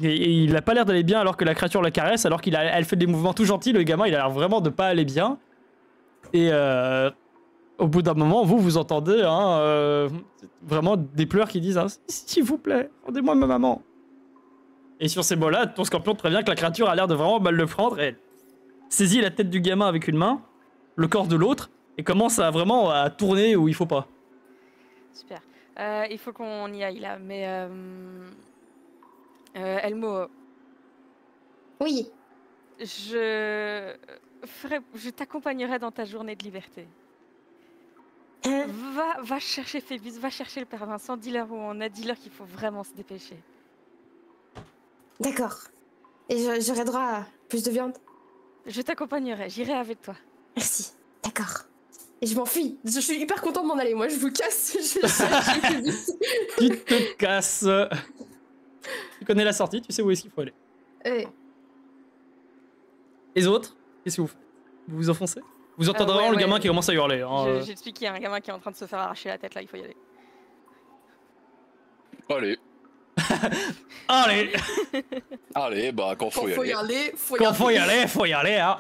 il a pas l'air d'aller bien alors que la créature le caresse, alors elle fait des mouvements tout gentils. Le gamin, il a l'air vraiment de pas aller bien. Et au bout d'un moment, vous entendez vraiment des pleurs qui disent s'il vous plaît, rendez-moi ma maman. Et sur ces mots-là, ton scorpion te prévient que la créature a l'air de vraiment mal le prendre et saisit la tête du gamin avec une main, le corps de l'autre, et commence à tourner où il faut pas. Super. Il faut qu'on y aille là, mais Elmo, Oui. je t'accompagnerai dans ta journée de liberté. Hein? Va chercher Phébus, va chercher le père Vincent, dis-leur où on est, dis-leur qu'il faut vraiment se dépêcher. D'accord. Et j'aurai droit à plus de viande? Je t'accompagnerai, j'irai avec toi. Merci. D'accord. Et je m'enfuis. Je suis hyper contente d'en aller. Moi, je vous casse. Je Tu te casses. Tu connais la sortie, tu sais où est-ce qu'il faut aller. Les autres, qu'est-ce que vous faites? Vous vous enfoncez? Vous entendez vraiment le gamin qui commence à hurler. Hein, J'explique qu'il y a un gamin qui est en train de se faire arracher la tête là, il faut y aller. Allez. Allez. Allez, bah quand faut y aller. Quand faut y aller, faut y aller, hein.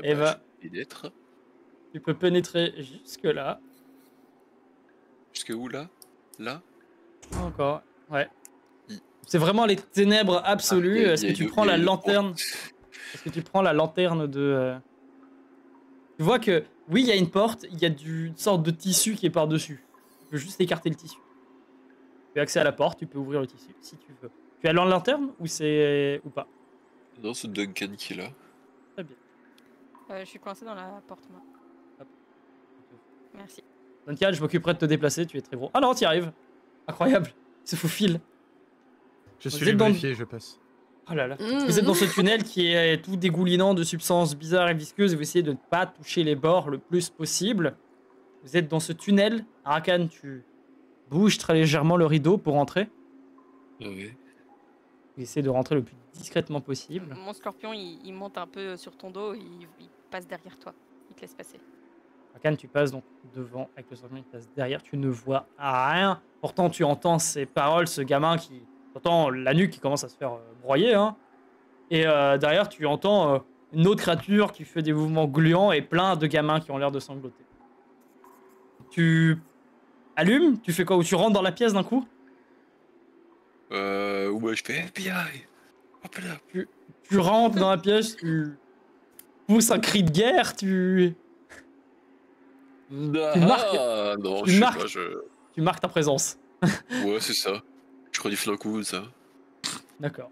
Et bah, d'être. tu peux pénétrer jusque là. Jusque où là? Là? Encore, ouais. C'est vraiment les ténèbres absolues. Est-ce que tu prends la lanterne? Est-ce que tu prends la lanterne de... Tu vois que, oui, il y a une porte, il y a une sorte de tissu qui est par-dessus. Tu peux juste écarter le tissu. Tu as accès à la porte, tu peux ouvrir le tissu si tu veux. Tu as la lanterne ou c'est... ou pas? Non, c'est Duncan qui est là. Très bien. Je suis coincé dans la porte, moi. Hop. Merci. Duncan, je m'occuperai de te déplacer, tu es très gros. Ah non, t'y arrives. Incroyable. Il se faufile. Je suis Vous êtes dans lubrifié, je passe. Oh là là. Vous êtes dans ce tunnel qui est tout dégoulinant de substances bizarres et visqueuses et vous essayez de ne pas toucher les bords le plus possible. Vous êtes dans ce tunnel. Arakan, tu bouges très légèrement le rideau pour entrer. Oui. Vous essayez de rentrer le plus discrètement possible. Mon scorpion, il monte un peu sur ton dos, il passe derrière toi. Il te laisse passer. Arakan, tu passes donc devant avec le scorpion qui passe derrière. Tu ne vois rien. Pourtant, tu entends ces paroles, ce gamin qui... T'entends la nuque qui commence à se faire broyer, hein. Et derrière, tu entends une autre créature qui fait des mouvements gluants et plein de gamins qui ont l'air de sangloter. Tu allumes? Tu fais quoi? Ou tu rentres dans la pièce d'un coup? Ouais, je fais FBI. Hop là. Tu rentres dans la pièce, tu pousses un cri de guerre, tu marques- non, tu je sais marques- pas, je... tu marques ta présence. Ouais, c'est ça. Je renifle un coup, ça. D'accord.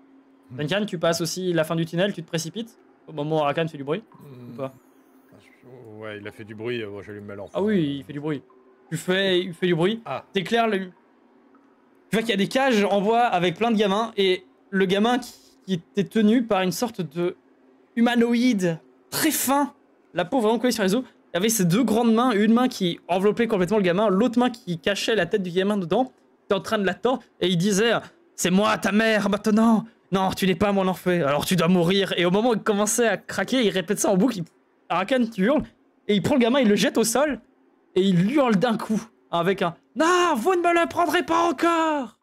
Duncan, tu passes aussi la fin du tunnel, tu te précipites au moment où Arakan fait du bruit ou pas? Ouais, il a fait du bruit, moi j'allume ma lampe. Ah oui, il fait du bruit. Il fait du bruit. Ah. T'éclaires le... Tu vois qu'il y a des cages en bois avec plein de gamins et le gamin qui était tenu par une sorte de humanoïde très fin, la peau vraiment collée sur les os, il avait ses deux grandes mains, une main qui enveloppait complètement le gamin, l'autre main qui cachait la tête du gamin dedans, était en train de l'attendre et il disait « C'est moi ta mère maintenant !» Non, tu n'es pas mon enfant, alors tu dois mourir. Et au moment où il commençait à craquer, il répète ça en boucle. Arakan, tu hurles. Et il prend le gamin, il le jette au sol. Et il hurle d'un coup. Avec un « Non, vous ne me le prendrez pas encore !»